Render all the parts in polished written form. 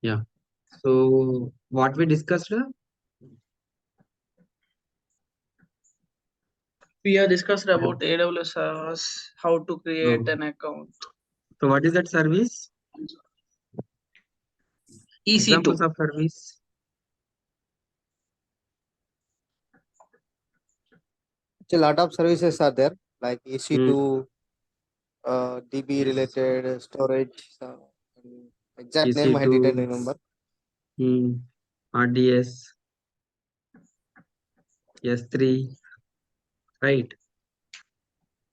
Yeah. So what we discussed? We have discussed about AWS servers, how to create Oh. an account. So what is that service? EC2. Examples of service. A lot of services are there like Hmm. EC2, DB related storage. Exact name I didn't EC2, remember. RDS, S3, right?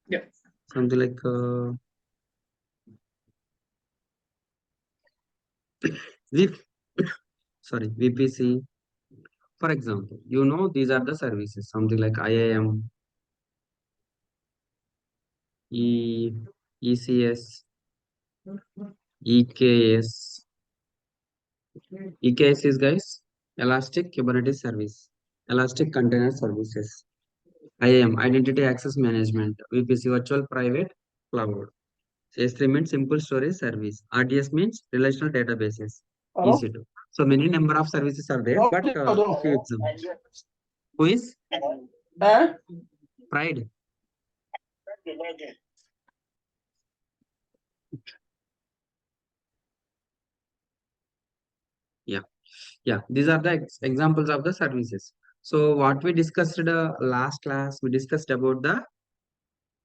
Yeah. Something like VIP, sorry, VPC. For example, these are the services, something like IAM, ECS, EKS. EKS is, guys, Elastic Kubernetes Service, Elastic Container Services. IAM, Identity Access Management, VPC, Virtual Private Cloud. S3 means Simple Storage Service. RDS means Relational Databases. EC2. So many number of services are there, but few examples. Who is? Pride. Yeah. Yeah. These are the examples of the services. So what we discussed last class, we discussed about the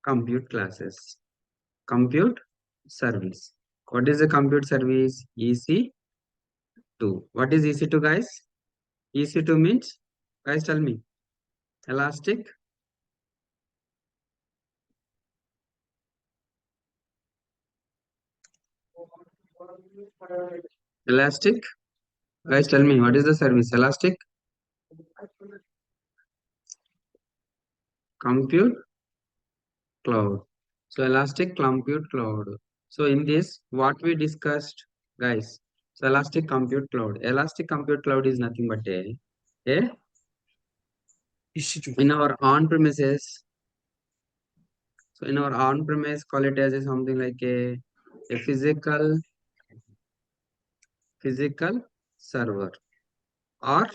compute classes. Compute service. What is the compute service? EC2. What is EC2, guys? EC2 means, guys, tell me. Elastic. Elastic. Guys, tell me, what is the service? Elastic Compute Cloud. So Elastic Compute Cloud. So in this, what we discussed, guys. So Elastic Compute Cloud. Elastic Compute Cloud is nothing but a in our on-premises. So in our on-premise, call it as something like a physical server or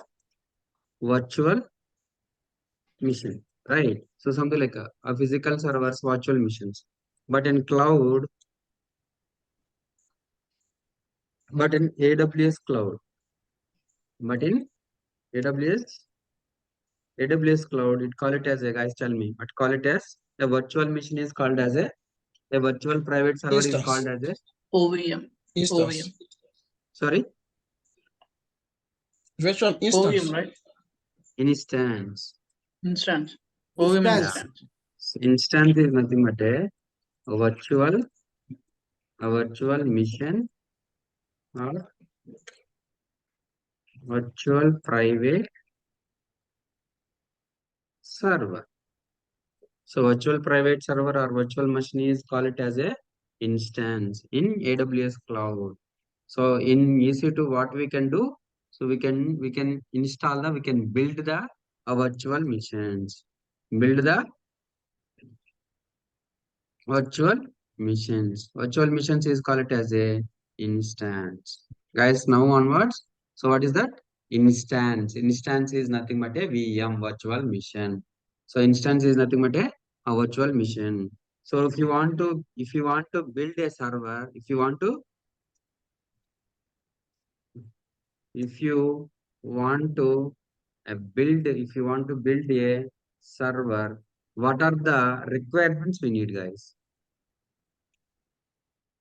virtual machine, right? So something like a physical servers, virtual machines. But in cloud, but in AWS cloud, but in AWS cloud, it call it as a, guys, tell me, but call it as a virtual machine is called as a virtual private server is called as a OVM. Instance. sorry, Virtual instance. OVM, right? instance. Instance. OVM Yeah. instance. So instance is nothing but a virtual machine or virtual private server. So virtual private server or virtual machine is call it as a instance in AWS cloud. So in EC2, what we can do? So we can install we can build the virtual machines. Build the virtual machines. Virtual machines is called it as a instance. Guys, now onwards. So what is that? Instance. Instance is nothing but a VM, virtual machine. So instance is nothing but a virtual machine. So if you want to build a server, if you want to if you want to build a server, what are the requirements we need, guys?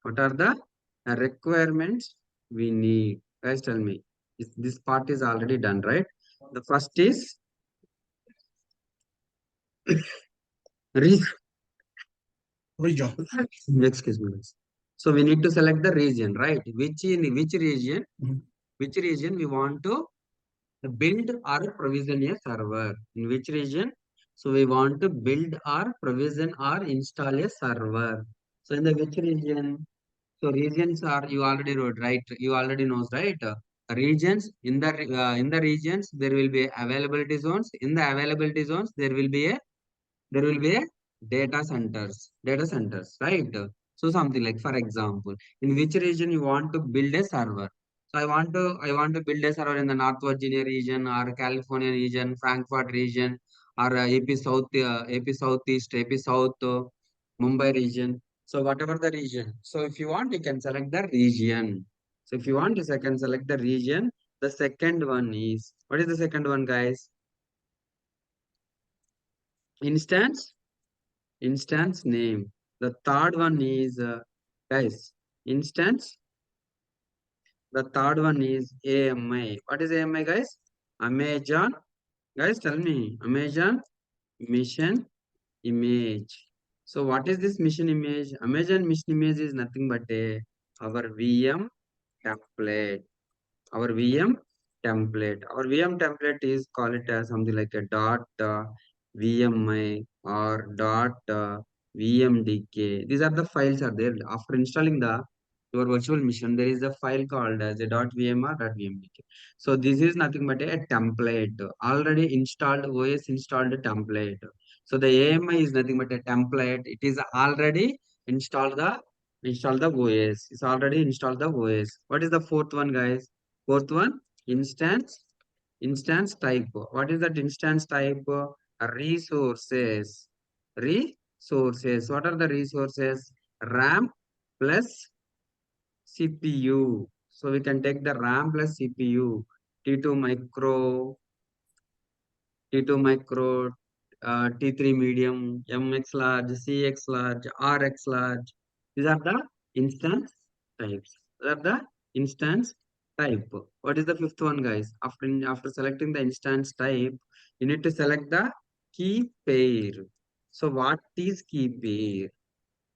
What are the requirements we need? Guys, tell me. This part is already done, right? The first is region. Excuse me, guys. So we need to select the region, right? Which region? Which region we want to build or provision a server? In which region? So we want to build or provision or install a server. So in the which region? So regions are, you already wrote, right? You already knows, right? Regions, in the regions there will be availability zones. In the availability zones there will be a data centers, right? So something like, for example, in which region you want to build a server? So I want to build a server in the North Virginia region or California region, Frankfurt region, or AP South, AP Southeast, AP South, Mumbai region. So whatever the region. So if you want, you can select the region. So if you want, you can select the region. The second one is, what is the second one, guys? Instance, instance name. The third one is, guys, instance. The third one is AMI. What is AMI, guys? Amazon. Guys, tell me. Amazon mission image. So what is this mission image? Amazon mission image is nothing but our VM template. Our VM template. Our VM template is call it as something like a dot VMI or dot VMDK. These are the files are there. After installing the your virtual machine, there is a file called as a dot .vmr dot .vmdk. So this is nothing but a template. Already installed OS installed template. So the AMI is nothing but a template. It is already installed the OS. It's already installed the OS. What is the fourth one, guys? Fourth one, instance type. What is that instance type? Resources. Resources. What are the resources? RAM plus CPU. So we can take the RAM plus CPU. T2 micro, T2 micro, T3 medium, MX large, CX large, RX large. These are the instance types. These are the instance type. What is the fifth one, guys? After selecting the instance type, you need to select the key pair. So what is key pair?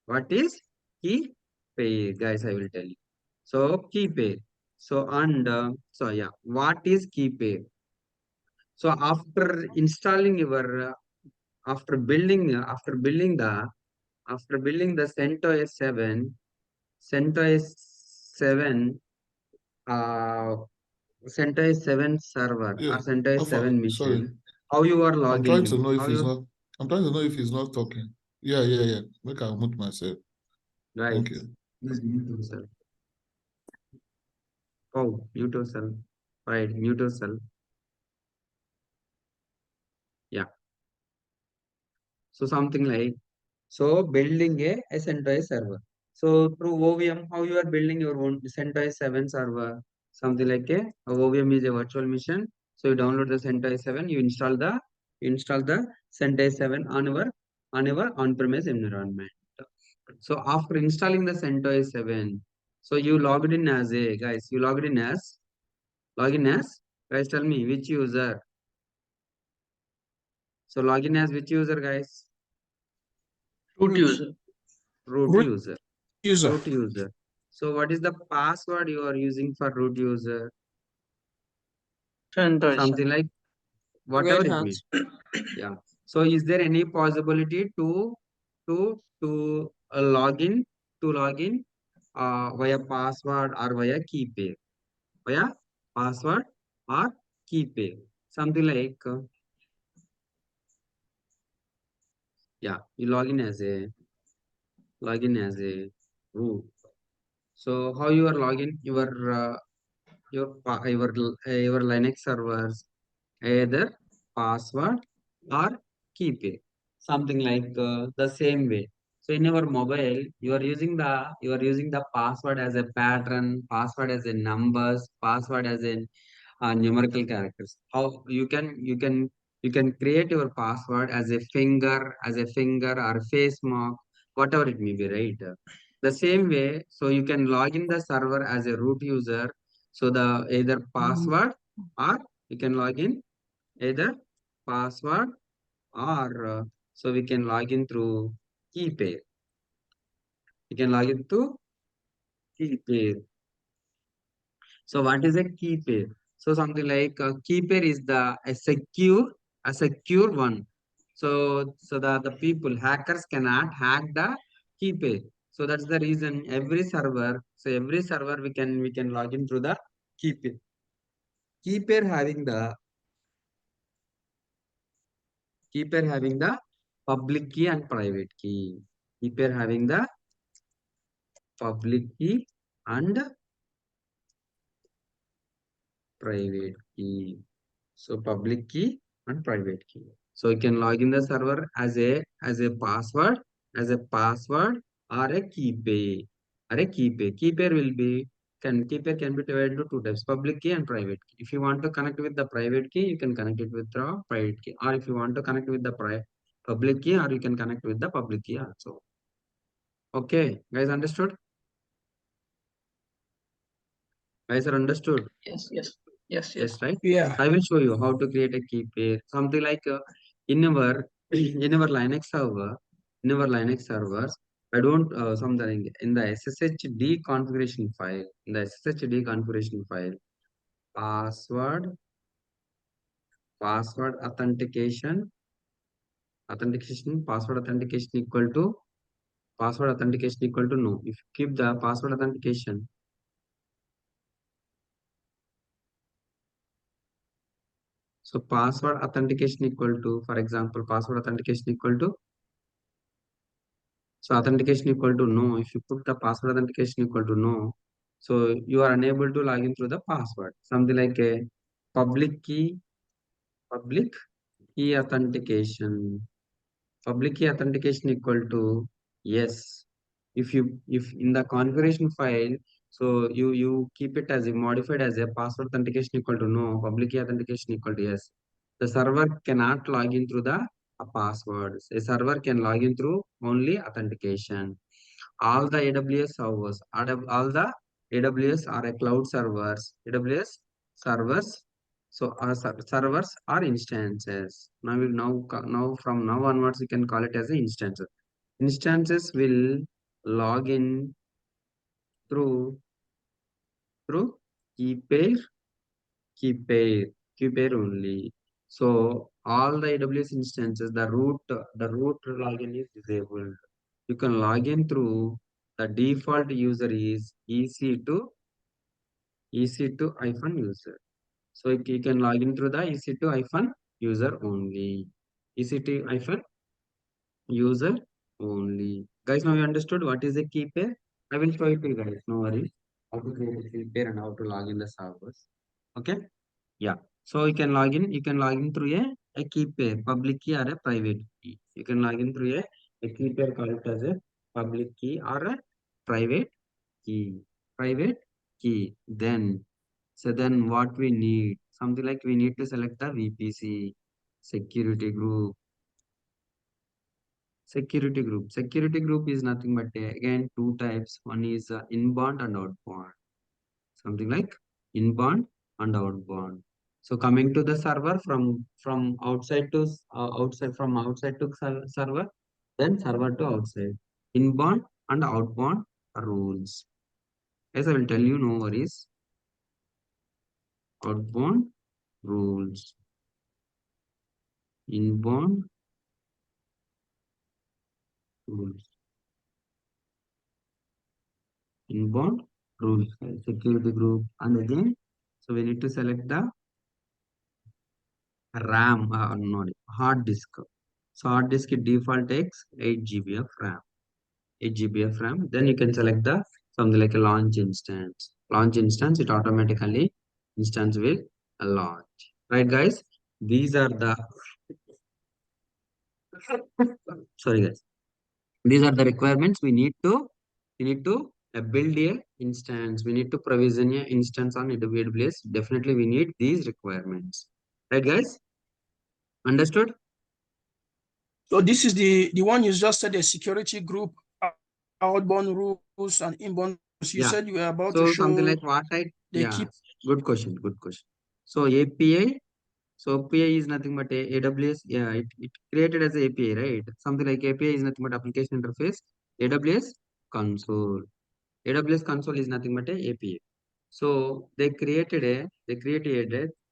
What is key pair, guys? I will tell you. So key pair. So so yeah, what is key pair? So after installing your after building the CentOS 7, CentOS 7 uh CentOS 7 server Yeah, or CentOS Alpha, 7 sorry. mission, how you are I'm trying to logging, know if how he's you not. I'm trying to know if he's not talking. Yeah. Make I mute myself. Thank guys, you. please mute yourself. Oh, mute yourself. Right, mute yourself. Yeah. So something like so building a centralized server. So through OVM, how you are building your own centralized 7 server, something like a OVM is a virtual machine. So you download the CentOS 7, you install the CentOS 7 on your on-premise environment. So after installing the CentOS 7, so you logged in as a guys, you login as guys, tell me which user. So login as which user, guys? Root user. Root Root user. user. Root user. So what is the password you are using for root user? CentOS. Something like whatever Very it means. hands. Yeah. So is there any possibility to log in via password or via key pair? Via password or key pair. Something like yeah, you login as a root. So how you are logging your Linux servers either password or keep it something like the same way. So in your mobile you are using the password as a pattern, password as a numbers, password as a numerical characters. How you can create your password as a finger or face mark, whatever it may be, right? The same way, so you can log in the server as a root user. So the either password or you can log in either password or so we can log in through key pair. You can log in through key pair. So what is a key pair? So something like key pair is a secure one. So that the people hackers cannot hack the key pair. So that's the reason every server we can log in through the key pair. Key pair having the key pair having the public key and private key. Key pair having the public key and private key. So public key and private key. So you can log in the server as a password, or a key pair. Key pair will be key pair can be divided into two types: public key and private key. If you want to connect with the private key, you can connect it with the private key, or if you want to connect with the public key, or you can connect with the public key also. Okay, guys, understood? Guys are understood? Yes. Right? Yeah. I will show you how to create a key pair. Something like in our in our Linux server, I don't something in the SSHD configuration file, password authentication, password authentication equal to no. If you keep the password authentication, so password authentication equal to, for example, password authentication equal to, so authentication equal to no. If you put the password authentication equal to no, so you are unable to log in through the password. Something like a public key authentication. Public key authentication equal to yes. If in the configuration file, so you keep it as a modified as a password authentication equal to no, public key authentication equal to yes. The server cannot log in through the passwords. A server can log in through only authentication. All the AWS servers, all the AWS are a cloud servers. AWS servers, so our servers are instances. Now from now onwards, you can call it as a instances. Instances will log in through key pair, key pair, key pair only. So all the AWS instances, the root login is disabled. You can log in through the default user is EC2-user. So you can log in through the EC2-user only. EC2-user only. Guys, now you understood what is a key pair? I will show it to you guys. No worries. How to create a key pair and how to log in the servers. Okay? Yeah. So you can log in. You can log in through a key pair, public key or a private key. You can log in through a key pair called as a public key or a private key. Private key. Then what we need? Something like we need to select the VPC, security group. Security group is nothing but again two types. One is inbound and outbound. Something like inbound and outbound. So coming to the server from outside to outside to server, then server to outside. Inbound and outbound rules. As I will tell you, no worries. Outbound rules. Inbound rules. Inbound rules. Security group. And again, so we need to select the RAM, not hard disk. So hard disk default takes 8 GB of RAM. 8 GB of RAM. Then you can select the something like a launch instance. Launch instance, it automatically instance will launch. Right, guys? These are the sorry, guys. These are the requirements we need to build a instance. We need to provision a instance on AWS. Definitely, we need these requirements. Right, guys? Understood? So this is the one you just said, the security group, outbound rules and inbound rules. You Yeah. said you were about So to something show like what I the key. good question. So API, so API is nothing but a AWS. Yeah, it created as a API, right? Something like API is nothing but application interface. AWS console. AWS console is nothing but a API. So they created a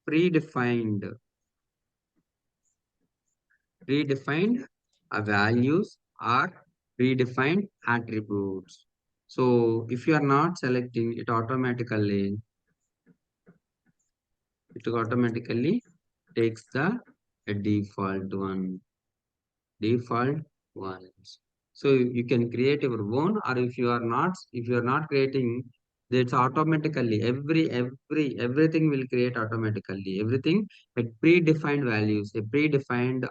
predefined values or predefined attributes. So if you are not selecting it automatically takes the default ones. So you can create your own, or if you are not creating It's automatically everything will create automatically. Everything at predefined values, a predefined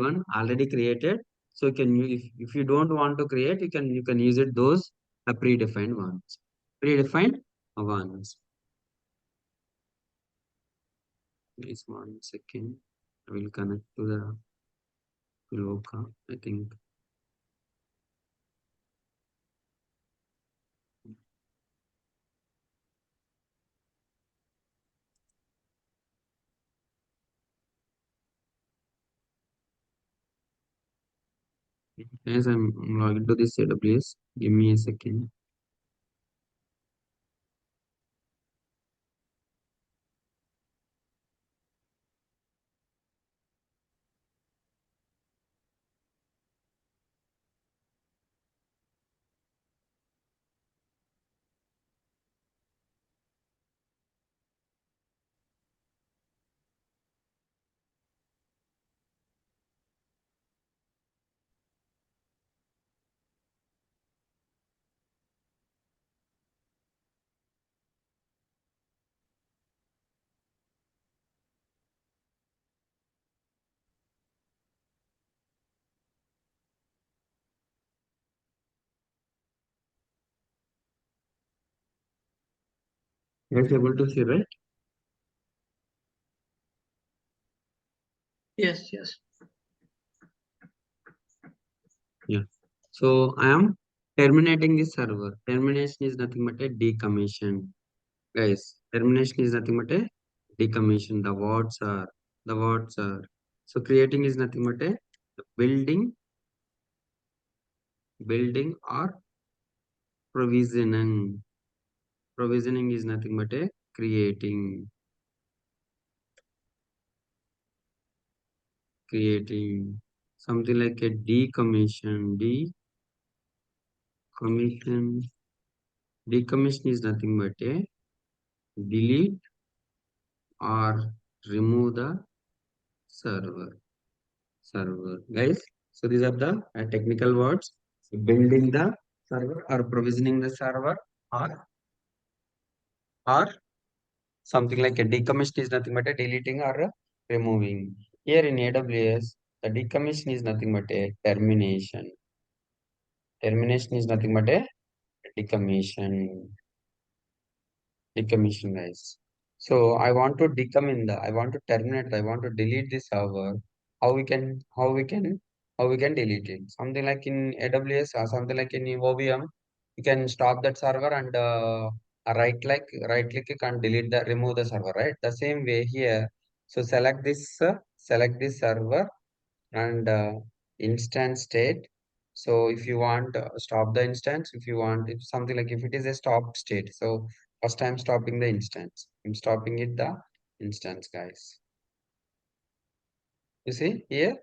one already created. So if you don't want to create, you can use it those predefined ones. Predefined ones. Please 1 second. I will connect to the local, I think. Yes, I'm logged to this AWS. Give me a second. Yes, able to see, right? Yes, yes. Yeah. So I am terminating this server. Termination is nothing but a decommission. Guys, termination is nothing but a decommission. The words are. So creating is nothing but a building, building or provisioning. Provisioning is nothing but a creating, creating something like a decommission. Decommission. Decommission is nothing but a delete or remove the server, guys. So these are the technical words. So building the server or provisioning the server, or something like a decommission is nothing but a deleting or a removing. Here in AWS, the decommission is nothing but a termination. Termination is nothing but a decommission. Decommission, guys. So I want to terminate, I want to delete the server. How we can delete it? Something like in AWS or something like in OVM, you can stop that server and right click, you can delete the remove the server, right? The same way here. So select this server and instance state. So if you want stop the instance, if you want if something like if it is a stop state, so first I'm stopping the instance. I'm stopping it the instance, guys. You see here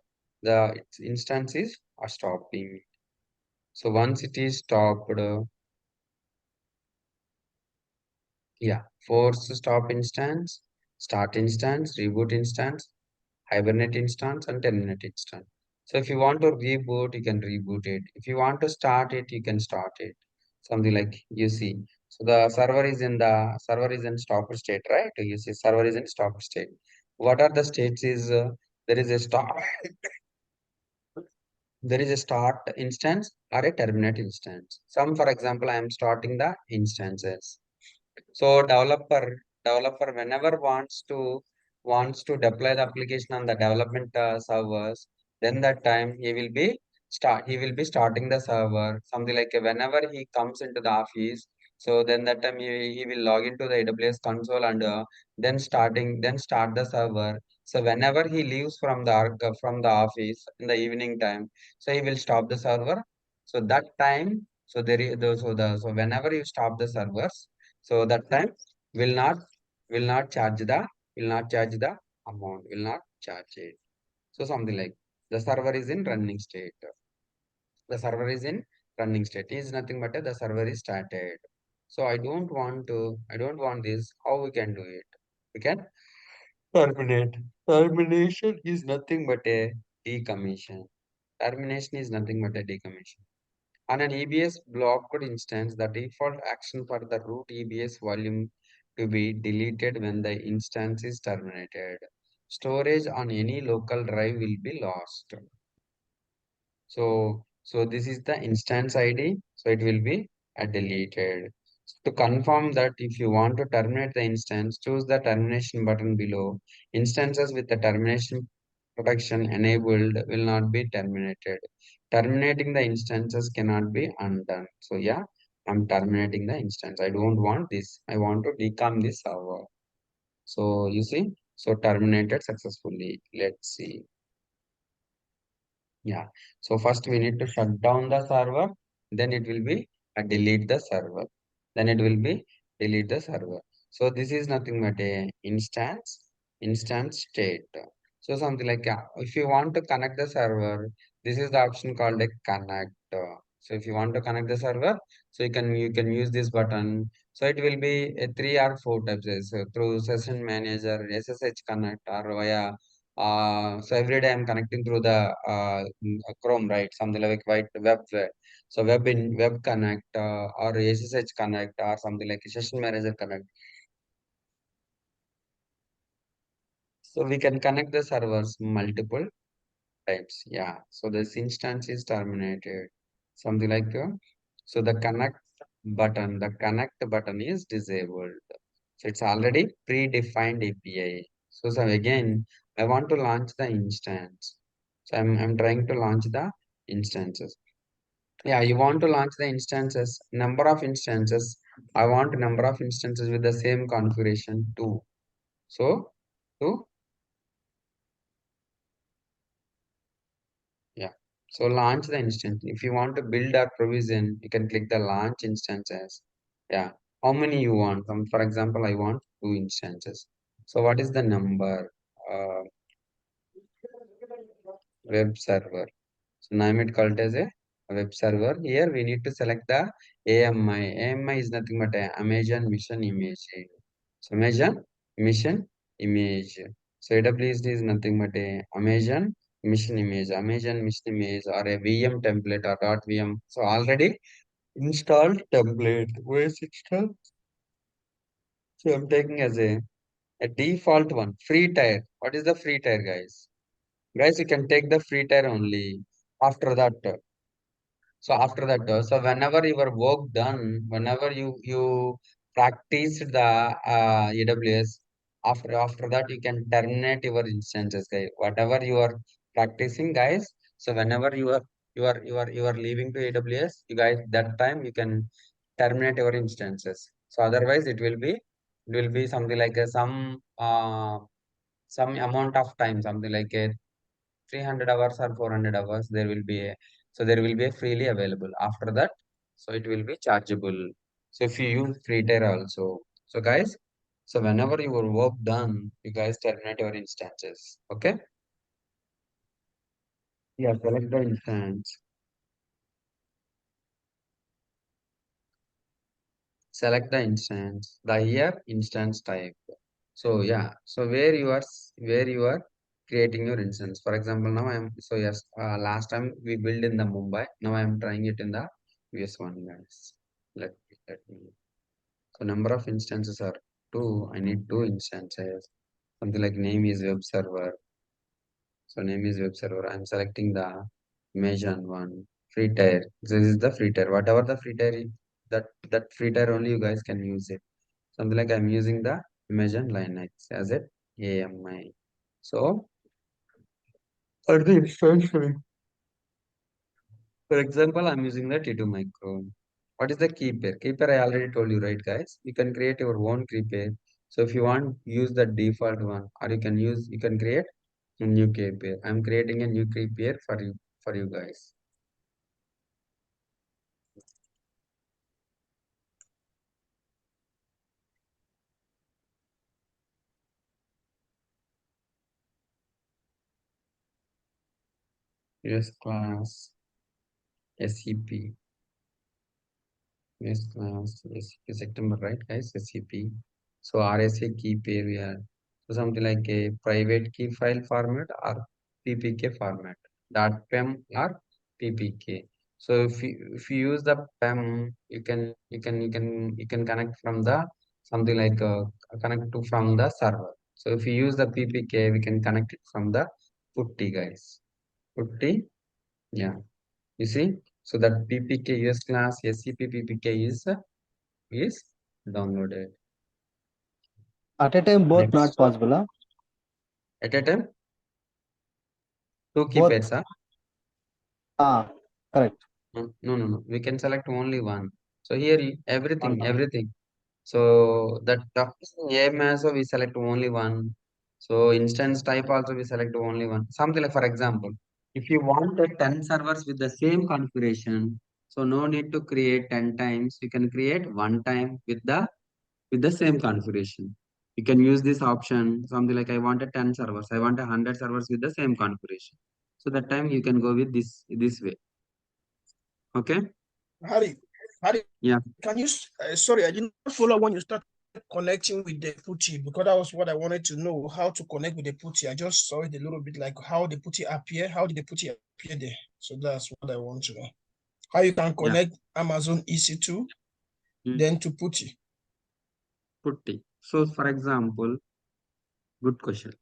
the instance is stopping. So once it is stopped, yeah, force stop instance, start instance, reboot instance, hibernate instance and terminate instance. So if you want to reboot, you can reboot it. If you want to start it, you can start it. Something like you see. So the server is in stop state, right? You see server is in stop state. What are the states is there is a start there is a start instance or a terminate instance. Some for example, I am starting the instances. So developer whenever wants to deploy the application on the development servers, then that time he will be starting the server. Something like whenever he comes into the office, so then that time he will log into the AWS console and then start the server. So whenever he leaves from the office in the evening time, so he will stop the server. So that time, so there is so whenever you stop the servers, so that time will not will not charge the will not charge the amount, will not charge it. So something like the server is in running state. The server is in running state is nothing but the server is started. So I don't want this. How we can do it? We can terminate. Termination is nothing but a decommission. Termination is nothing but a decommission. On an EBS blocked instance, the default action for the root EBS volume to be deleted when the instance is terminated. Storage on any local drive will be lost. So this is the instance ID. So it will be deleted. To confirm that if you want to terminate the instance, choose the termination button below. Instances with the termination protection enabled will not be terminated. Terminating the instances cannot be undone. So yeah, I'm terminating the instance. I don't want this. I want to decom this server. So you see, so terminated successfully. Let's see. Yeah. So first we need to shut down the server. Then it will be delete the server. Then it will be delete the server. So this is nothing but a instance state. So something like if you want to connect the server, this is the option called a connect. So if you want to connect the server, so you can use this button. So it will be a 3 or 4 types. So through session manager, SSH connect, or via so every day I'm connecting through the Chrome, right? Something like white web. So web connect or SSH connect or something like session manager connect. So we can connect the servers multiple times. Yeah. So this instance is terminated. Something like so the connect button is disabled. So it's already predefined API. So again, I want to launch the instance. So I'm trying to launch the instances. Yeah, you want to launch the instances, number of instances. I want number of instances with the same configuration too. So to yeah. So launch the instance. If you want to build a provision, you can click the launch instances. Yeah. How many you want? For example, I want 2 instances. So what is the number? Uh, Web server. So name it called as a web server. Here we need to select the AMI. AMI is nothing but a Amazon Mission Image. So Amazon Mission Image. So AWS is nothing but a Amazon Mission Image. Amazon Mission Image or a VM template or .vm. So already installed template. Where is it installed? So I'm taking as a default one. Free tier. What is the free tier, guys? Guys, you can take the free tier only. After that, so whenever your work done, whenever you practice the AWS, after that you can terminate your instances, guys. Whatever you are practicing, guys. So whenever you are leaving to AWS, you guys that time you can terminate your instances. So otherwise it will be something like some amount of time, something like a 300 hours or 400 hours there will be a freely available. After that, so it will be chargeable. So if you use free tier also, so guys, so whenever your work done, you guys terminate your instances. Okay. Yeah, select the instance. Select the instance, the here instance type. So yeah, so where you are creating your instance. For example, now I'm so yes, last time we built in the Mumbai. Now I'm trying it in the US one, guys. Let me. So number of instances are 2. I need 2 instances. Something like name is web server. So name is web server. I'm selecting the Amazon one. Free tier. This is the free tier. Whatever the free tier is, that free tier only you guys can use it. Something like I'm using the Amazon Linux as a AMI. So for the instance, for example, I'm using the T2 micro. What is the key pair? Key pair I already told you, right, guys? You can create your own key pair. So if you want, use the default one, or you can create a new key pair. I'm creating a new key pair for you guys. US class SCP. Yes, SCP September, right, guys? SCP. So RSA key pair we are. So something like a private key file format or PPK format. .pem or PPK. So if you use the PEM, you can connect from the something like connect to from the server. So if you use the PPK, we can connect it from the putty, guys. Putty, yeah. You see, so that PPK US class SCP PPK is downloaded. At a time, both Next. not possible, huh? At a time, two Both. keypads, huh? Ah, correct. No. We can select only one. So here everything, One. everything. So that name also we select only one. So instance type also we select only one. Something like, for example, if you want 10 servers with the same configuration, so no need to create 10 times. You can create one time with the same configuration. You can use this option, something like I wanted 10 servers. I want 100 servers with the same configuration. So that time you can go with this way. Okay. Harry, Yeah. can you, sorry, I didn't follow when you started connecting with the putty, because that was what I wanted to know, how to connect with the putty. I just saw it a little bit, like how the putty appear, how did the putty appear there? So that's what I want to know. How you can connect Amazon EC2 then to putty. Putty. So for example, good question.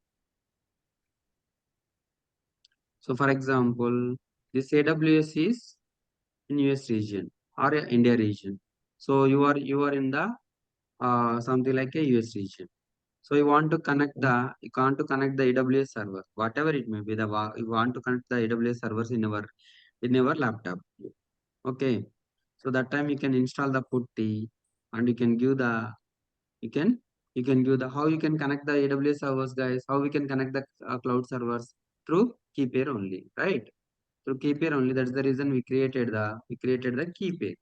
So for example, this AWS is in US region or India region. So you are in the something like a US region. So you want to connect the AWS server, whatever it may be. You want to connect the AWS servers in our laptop. Okay. So that time you can install the putty and you can give the you can give the how you can connect the AWS servers, guys. How we can connect the cloud servers through key pair only, right? Through key pair only. That's the reason we created the key pair.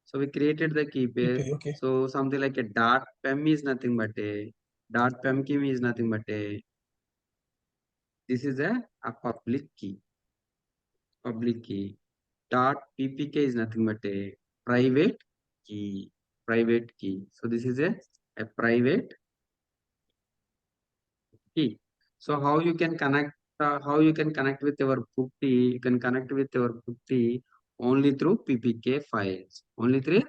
So we created the key pair. Okay. So something like a dot pem is nothing but a dot pem key is nothing but a this is a public key. Public key. Dot ppk is nothing but a private key. Private key. So this is a private key. So how you can connect with your putty? You can connect with your putty only through ppk files. Only through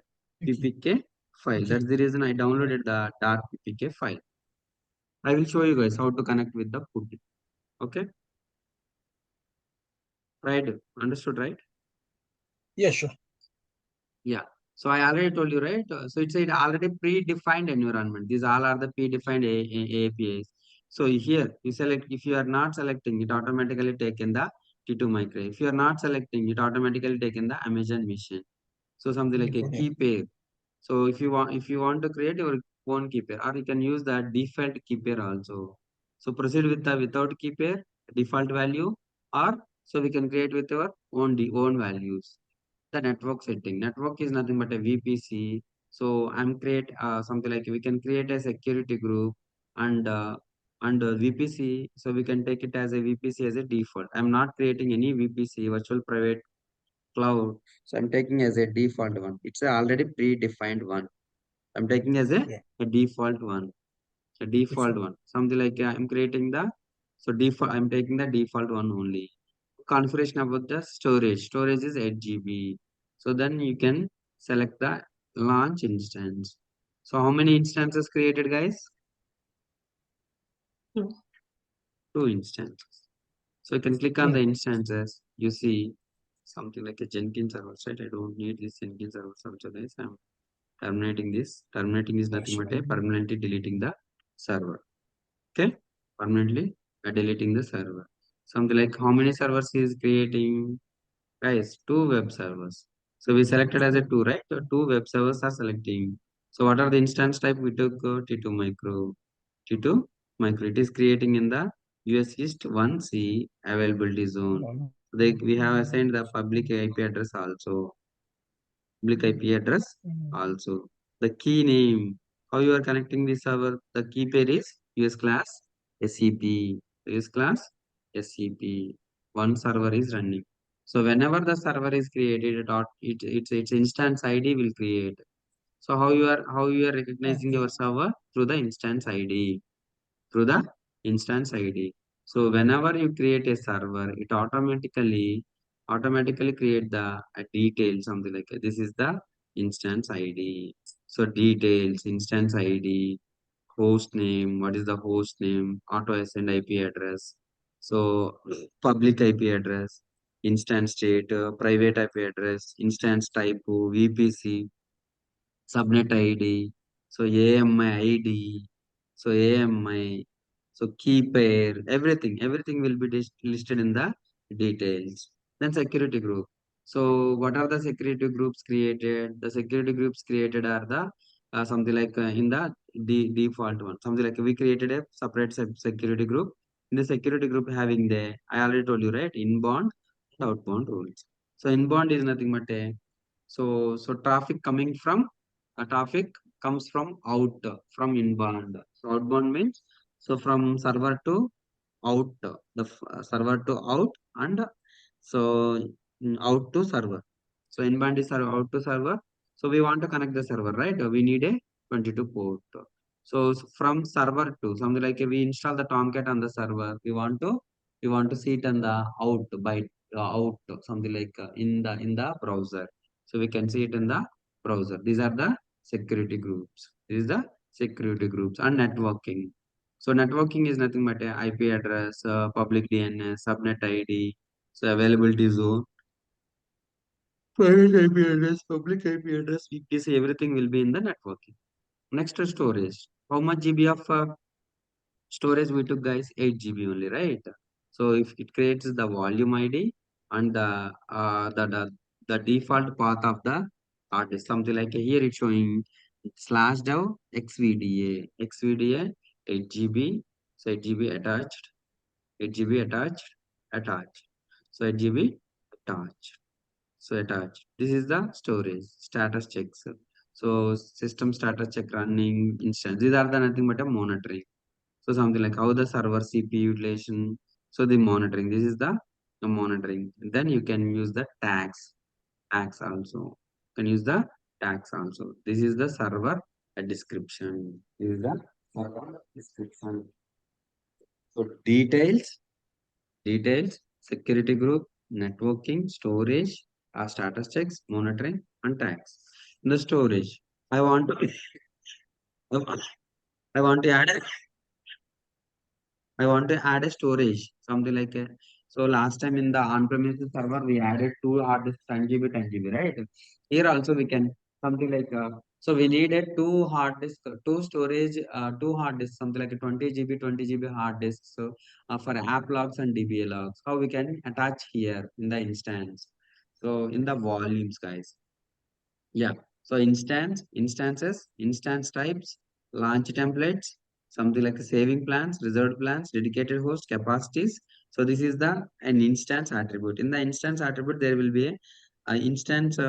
ppk file. Okay. That's the reason I downloaded the .ppk file. I will show you guys how to connect with the putty. Okay. Right. Understood, right? Yeah, sure. Yeah. So I already told you, right? So it's an already predefined environment. These all are the predefined APIs. So here you select, if you are not selecting, it automatically taken the T2 micro. If you are not selecting, it automatically taken the Amazon mission. So something like a Okay. key pair. So if you want to create your own key pair, or you can use the default key pair also. So proceed with the without key pair, default value, or so we can create with our own values. The network setting. Network is nothing but a VPC. So I'm create something like we can create a security group and VPC. So we can take it as a VPC as a default. I'm not creating any VPC virtual private cloud. So I'm taking as a default one. It's a already predefined one. I'm taking as Yeah. a default one. A default one. Something like I'm creating the so default. I'm taking the default one only. Configuration about the storage. Storage is 8 GB. So then you can select the launch instance. So how many instances created, guys? Two instances. So you can click on the instances. You see something like a Jenkins server, right? I don't need this Jenkins server. So guys, I'm terminating this. Terminating is nothing but a permanently deleting the server. Okay, permanently deleting the server. Something like how many servers is creating, guys? Two web servers. So we selected as a two, right? So two web servers are selecting. So what are the instance type we took? T2 micro. T2 micro. It is creating in the US East 1C availability zone. We have assigned the public IP address also. Public IP address also. The key name. How you are connecting this server? The key pair is US class SCP. US class SCP. One server is running. So whenever the server is created, its instance ID will create. So how you are recognizing your server? Through the instance ID. Through the instance ID. So whenever you create a server, it automatically automatically create the detail, something like this is the instance ID. So details, instance ID, host name, what is the host name, auto ascend IP address. So public IP address, instance state, private IP address, instance type, VPC, subnet ID, so AMI ID, so AMI, so key pair, everything will be listed in the details. Then security group. So what are the security groups created? The security groups created are the something like in the default one. Something like we created a separate security group. In the security group having the, I already told you, right? Inbound and outbound rules. So inbound is nothing but a, so traffic coming from traffic comes from out from inbound. So outbound means so from server to out, server to out, and so out to server. So inbound is server, out to server. So we want to connect the server, right? We need a 22 port. So from server to something like we install the Tomcat on the server. We want to see it on the out by out, something like in the browser. So we can see it in the browser. These are the security groups. This is the security groups and networking. So networking is nothing but a IP address, public DNS, subnet ID, so availability zone, private IP address, public IP address, VPC, everything will be in the networking. Next is storage. How much GB of storage we took, guys? 8 GB only, right? So if it creates the volume ID and the default path of the hard disk, something like here it's showing /dev xvda 8 GB, so 8 GB attached, 8 GB attached. So 8 GB attached. So attached. This is the storage status checks. So system status check running instance. These are the nothing but a monitoring. So something like how the server CPU utilization. So the monitoring. This is the monitoring. Then you can use the tags also. You can use the tags also. This is the server description. This is the server description. So details, security group, networking, storage, status checks, monitoring, and tags. In the storage, I want to I want to add a storage, something like a, so last time in the on-premises server we added two hard disks 10 GB, 10 GB, right? Here also we can something like so we needed two hard disk, two storage, two hard disks, something like a 20 GB, 20 GB hard disks. So for app logs and DBA logs, how we can attach here in the instance. So in the volumes, guys. Yeah. So instances, instance types, launch templates, something like saving plans, reserved plans, dedicated host, capacities. So this is an instance attribute. In the instance attribute, there will be a instance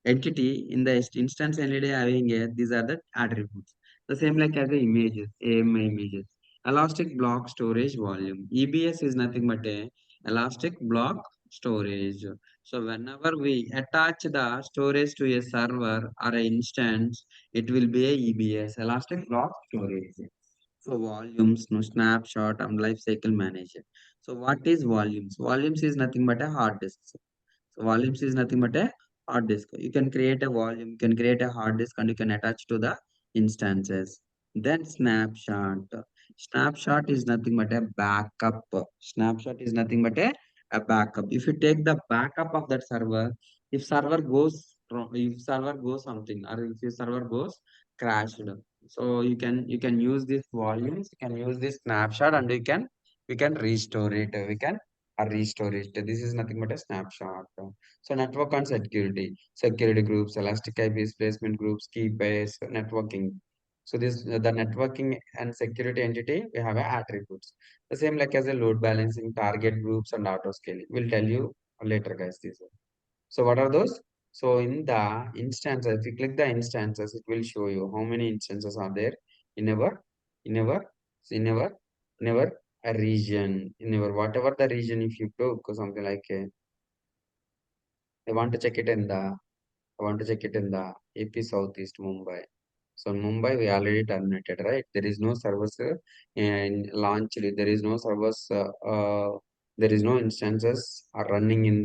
entity in the instance entity having a, these are the attributes. The same like as the images, AMI images. Elastic block storage volume. EBS is nothing but a elastic block storage. So whenever we attach the storage to a server or an instance, it will be a EBS, elastic block storage. So volumes, no snapshot, and life cycle manager. So what is volumes? Volumes is nothing but a hard disk. So volumes is nothing but a hard disk. You can create a volume, you can create a hard disk, and you can attach to the instances. Then snapshot. Snapshot is nothing but a backup. Snapshot is nothing but a backup. If you take the backup of that server, if server goes wrong, if server goes something, or if your server goes crashed, so you can use these volumes, you can use this snapshot, and we can restore it. We can restore it. This is nothing but a snapshot. So network and security groups, elastic IP displacement groups, key pairs, networking. So this the networking and security entity, we have a attributes. The same like as a load balancing, target groups, and auto scaling. We'll tell you later, guys. These. So what are those? So in the instances, if you click the instances, it will show you how many instances are there in our in our in our in our a region, in our whatever the region. If you took something like a, I want to check it in the I want to check it in the AP Southeast Mumbai. So in Mumbai we already terminated, right? There is no service in launch. There is no service there is no instances are running in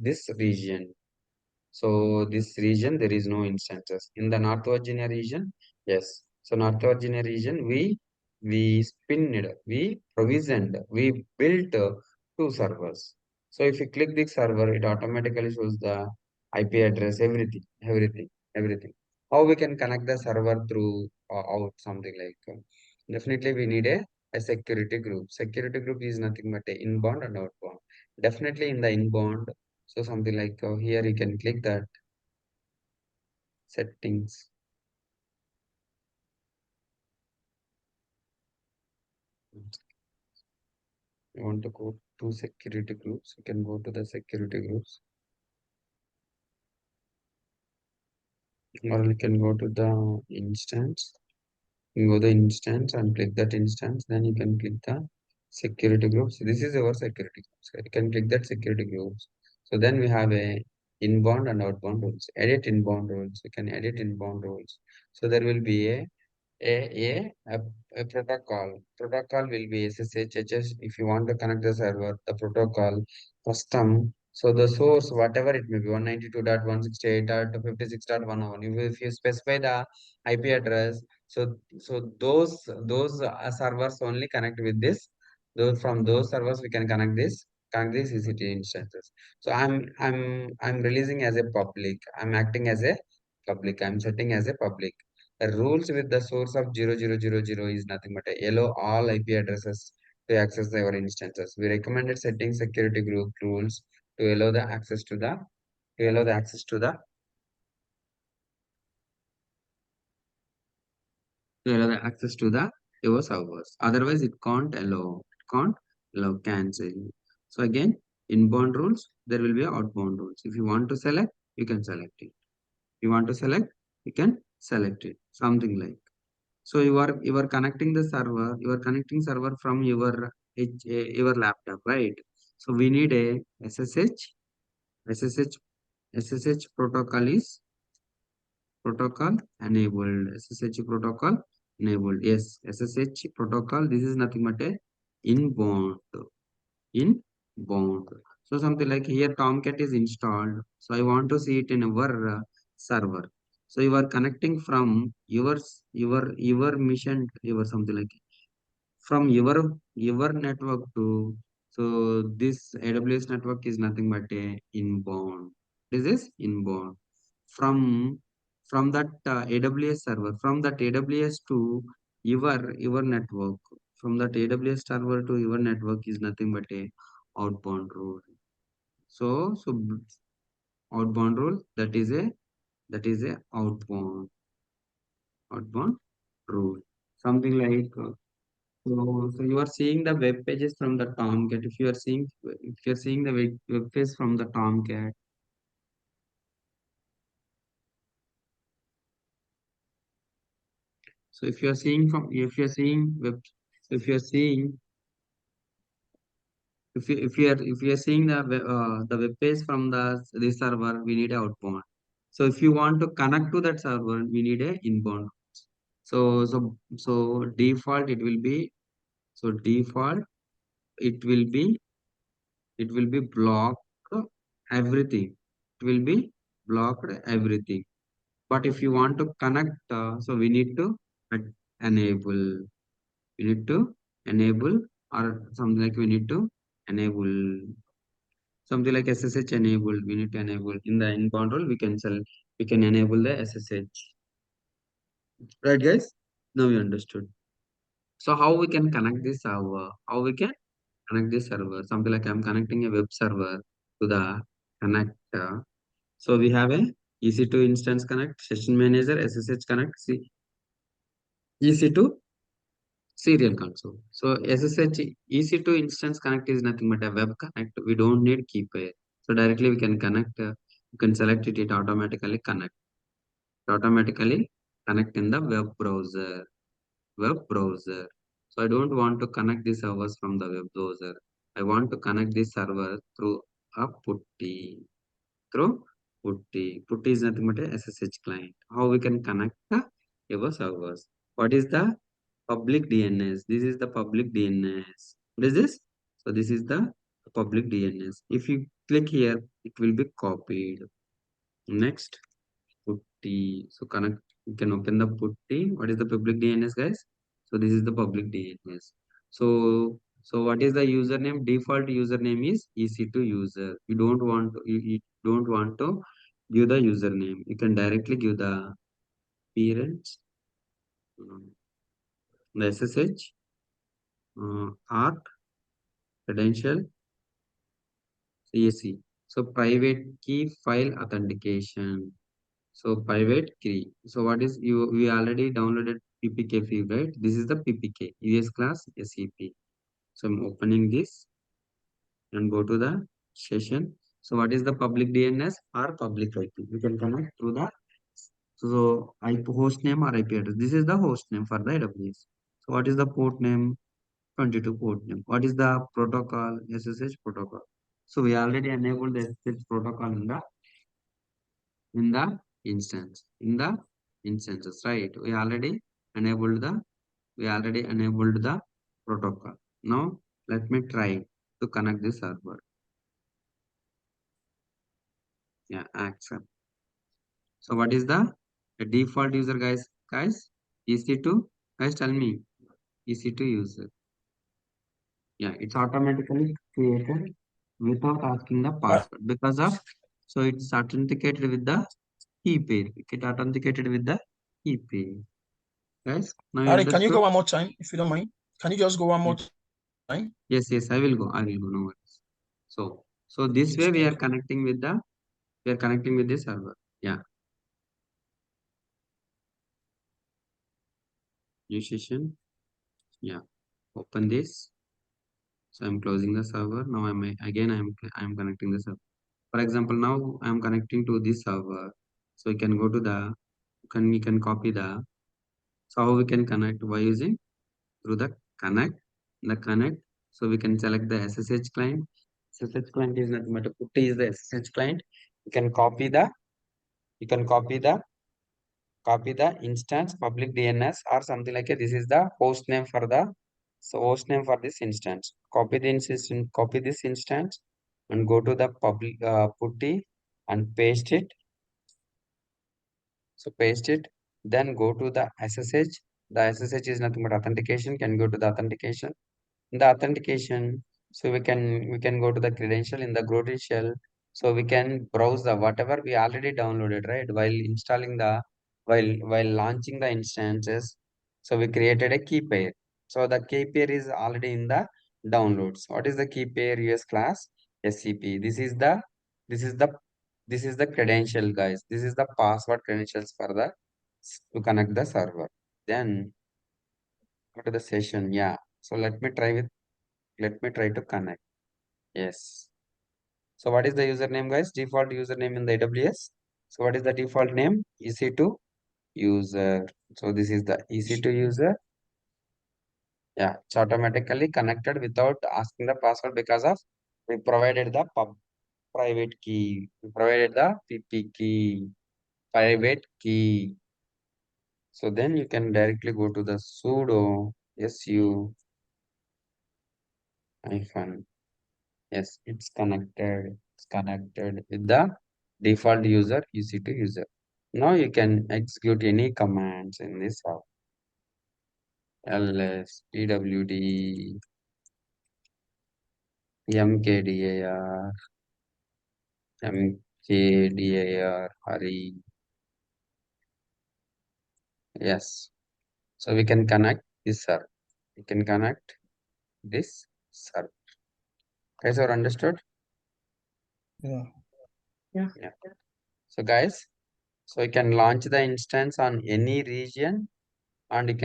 this region. So this region, there is no instances. In the North Virginia region, yes. So North Virginia region, we we provisioned, we built two servers. So if you click the server, it automatically shows the IP address, everything. How we can connect the server through out something like definitely we need a security group. Security group is nothing but a inbound and outbound. Definitely in the inbound. So something like here you can click that settings. You want to go to security groups, you can go to the security groups. Or you can go to the instance. You go to the instance and click that instance. Then you can click the security groups. This is our security groups. You can click that security groups. So then we have a inbound and outbound rules. Edit inbound rules. You can edit inbound rules. So there will be a protocol. Protocol will be SSH. If you want to connect the server, the protocol custom. So the source, whatever it may be, 192.168.56.101. If you specify the IP address, so those servers only connect with this. Those from those servers we can connect these EC2 instances. So I'm releasing as a public. I'm acting as a public. I'm setting as a public. The rules with the source of 0000 is nothing but allow all IP addresses to access our instances. We recommended setting security group rules to allow the access to the your servers. Otherwise, it can't allow. Cancel. So again, inbound rules, there will be outbound rules. If you want to select, you can select it. You want to select, you can select it. Something like. So you are connecting the server, you are connecting server from your laptop, right? So we need a SSH SSH protocol is protocol enabled. SSH protocol enabled. Yes, SSH protocol. This is nothing but a inbound. Inbound. So something like here Tomcat is installed. So I want to see it in our server. So you are connecting from your mission, your something like from your network to, so this AWS network is nothing but a inbound. This is inbound from that AWS server, from that AWS to your network, from that AWS server to your network is nothing but a outbound rule. So outbound rule, that is a outbound rule. Something like so you are seeing the web pages from the Tomcat. If you are seeing the web page from the Tomcat, so if you are seeing if you are seeing web, if you are seeing if you are seeing the web page from this server, we need a outbound. So if you want to connect to that server, we need a inbound. So default it will be, so default it will be blocked everything. It will be blocked everything. But if you want to connect, so we need to enable. We need to enable, or something like we need to enable something like SSH enabled. We need to enable in the inbound role. We can enable the SSH. Right, guys? Now we understood. So how we can connect this server? How we can connect this server? Something like I'm connecting a web server to the connector. So we have a EC2 instance connect, session manager, SSH connect, EC2 serial console. So SSH EC2 instance connect is nothing but a web connect. We don't need key pair. So directly we can connect. You can select it. It automatically connect. Automatically connect in the web browser. So I don't want to connect the servers from the web browser. I want to connect the server through a putty. Through putty. Putty is nothing but a SSH client. How we can connect your servers? What is the public DNS? This is the public DNS. What is this? So this is the public DNS. If you click here, it will be copied. Next, putty. So connect. You can open the putty. What is the public DNS, guys? So this is the public DNS. So what is the username? Default username is EC2 user. You don't want to give the username. You can directly give the parents, the SSH, ARC, credential, CSC. So private key file authentication. So private key. So what is you? We already downloaded PPK file, right? This is the PPK US class SEP. So I'm opening this and go to the session. So what is the public DNS or public IP? You can connect through the IP host name or IP address. This is the host name for the AWS. So what is the port name? 22 port name. What is the protocol? SSH protocol. So we already enabled the SSH protocol in the instances, right? We already enabled the protocol. Now let me try to connect the server. Yeah, accept. So what is the default user, guys? EC2, guys, tell me. EC2 user. Yeah, it's automatically created without asking the password because of, so it's authenticated with the key pair. It authenticated with the key pair. Guys, now you Harry, can you understood? go one more time if you don't mind? Can you just go one more time? Yes, I will go. No worries. So this way we are connecting with the server. Yeah. New session. Yeah. Open this. So I'm closing the server. Now I'm connecting the server. For example, now I'm connecting to this server. So you can go to you can copy so how we can connect by using through the connect. So we can select the SSH client. SSH client is nothing but putty is the SSH client. You can copy the instance public DNS or something like it. This is the host name for this instance. Copy this instance and go to the public putty and paste it. So paste it, then go to the SSH. The SSH is nothing but authentication. Can go to the authentication. In the authentication, so we can go to the credential. In the credential, so we can browse the whatever we already downloaded, right? While launching the instances, so we created a key pair. So the key pair is already in the downloads. What is the key pair? US class SCP. This is the credential, guys. This is the password credentials for the to connect the server. Then go to the session. Yeah. So let me try to connect. Yes. So what is the username, guys? Default username in the AWS. So what is the default name? EC2 user. So this is the EC2 user. Yeah, it's automatically connected without asking the password because of we provided the private key. We provided the PP key, private key. So then you can directly go to the sudo su hyphen. Yes, it's connected. It's connected with the default user, EC2 user. Now you can execute any commands in this app. ls, pwd, mkdir, hurry. Yes. So we can connect this server. We can connect this server. Guys, are understood? Yeah. Yeah. So guys, so you can launch the instance on any region and you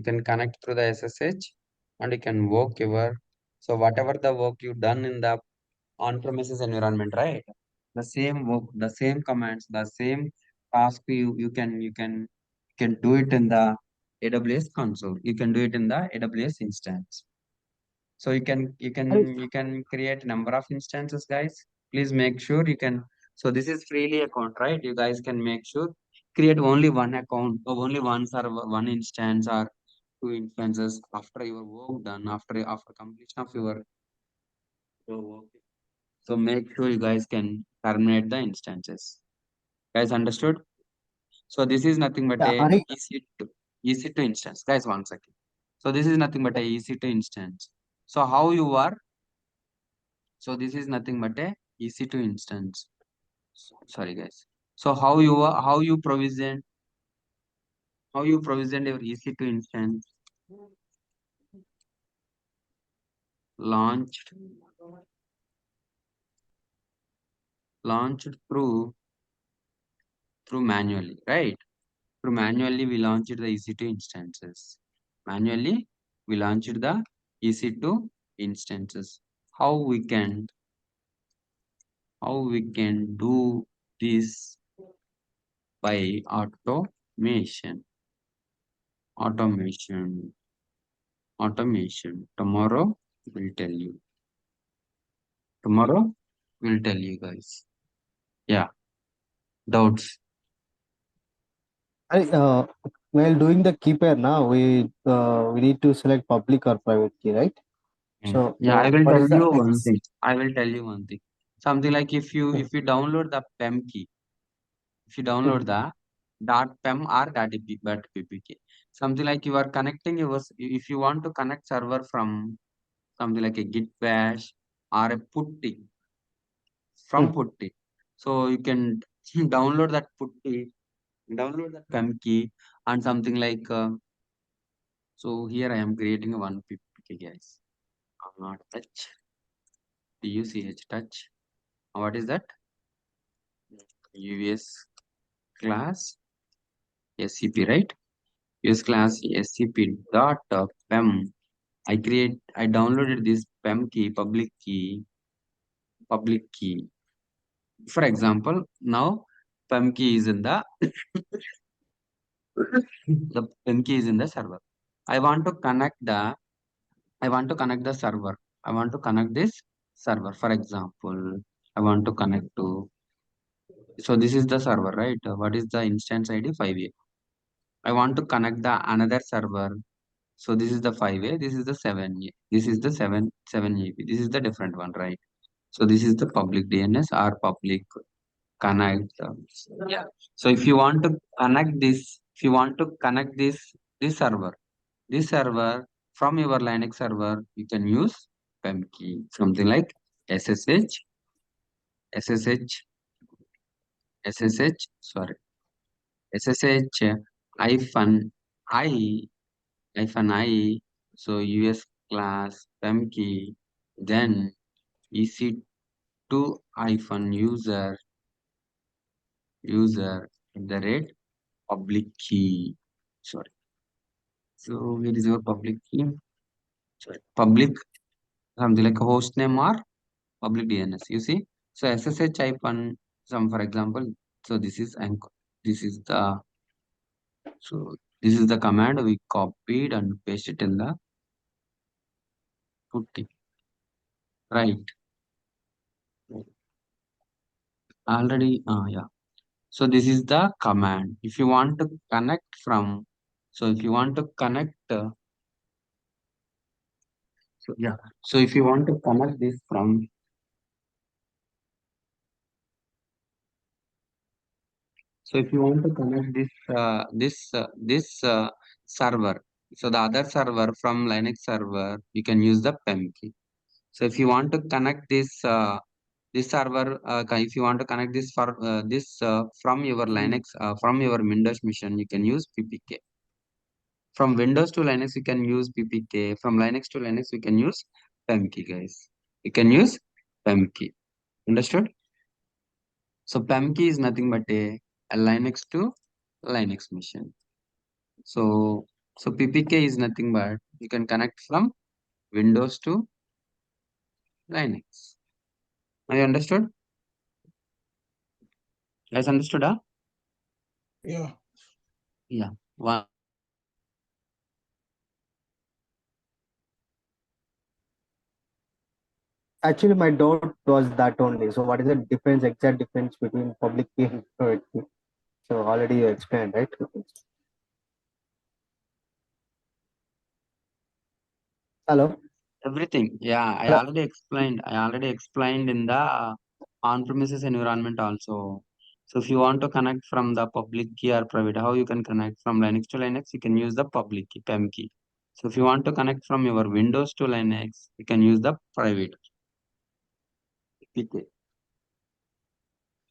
can connect through the SSH and you can work so whatever the work you done in the on-premises environment, right? The same work, the same commands, the same task you can do it in the AWS console. You can do it in the AWS instance. So you can create number of instances, guys. Please make sure you can. So this is freely account, right? You guys can make sure create only one account or only one server, one instance or EC2 instances after your work done, after completion of your work. So make sure you guys can terminate the instances. Guys, understood? So this is nothing but Yeah, a Hari, EC2 instance. Guys, 1 second. So this is nothing but a EC2 instance. So how you are? So this is nothing but a EC2 instance. Sorry, guys. So how you are? How you provision your EC2 instance? Launched through manually, right? Through manually we launched the EC2 instances. Manually we launched the EC2 instances. How we can do this by automation. Tomorrow we'll tell you. Tomorrow we'll tell you guys. Yeah, doubts. Hari, while doing the key pair now, we need to select public or private key, right? So Yeah, I will what tell is the you one thing. Something like if you download the PEM key, if you download the .pem or .ppk, something like you are connecting if you want to connect server from something like a git bash or a putty from putty, so you can download that putty, download that PEM key and something like so here I am creating a one ppk, guys. Touch touch. What is that? US class SCP, right? US class SCP dot PEM. I downloaded this PEM key, public key. For example, now PEM key is in the PEM key is in the server. I want to connect the server. I want to connect this server. For example, I want to connect to. So this is the server, right? What is the instance ID? 5A. I want to connect the another server. So this is the 5A, this is the 7A, this is the 7AB, this is the different one, right? So this is the public DNS or public connect. Yeah. So if you want to connect this, this server from your Linux server, you can use PEM key, something like SSH, sorry, SSH hyphen I I, so US class PEM key, then EC2 hyphen user at the rate public key. Sorry. So here is your public key. Sorry. Public something like a host name or public DNS. You see? So SSH hyphen some for example. So this is anchor. This is the command we copied and pasted in the putty. Right. Already yeah. So this is the command. If you want to connect from, so if you want to connect, so yeah. So if you want to connect this from, so if you want to connect this server, so the other server from Linux server, you can use the PEM key. So if you want to connect this server, if you want to connect this for from your Linux from your Windows machine, you can use PPK. From Windows to Linux, you can use PPK. From Linux to Linux, you can use PEM key, guys. You can use PEM key. Understood? So PEM key is nothing but a Linux to Linux machine. So PPK is nothing but you can connect from Windows to Linux. Are you understood? Guys, understood? Huh? Yeah. Yeah. One. actually, my doubt was that only. So what is the exact difference between public key and private key? So already you explained, right? Hello. Everything. Yeah, I Uh, already explained. I already explained in the on-premises environment also. So if you want to connect from the public key or private, how you can connect from Linux to Linux, you can use the public key, PEM key. So if you want to connect from your Windows to Linux, you can use the private key.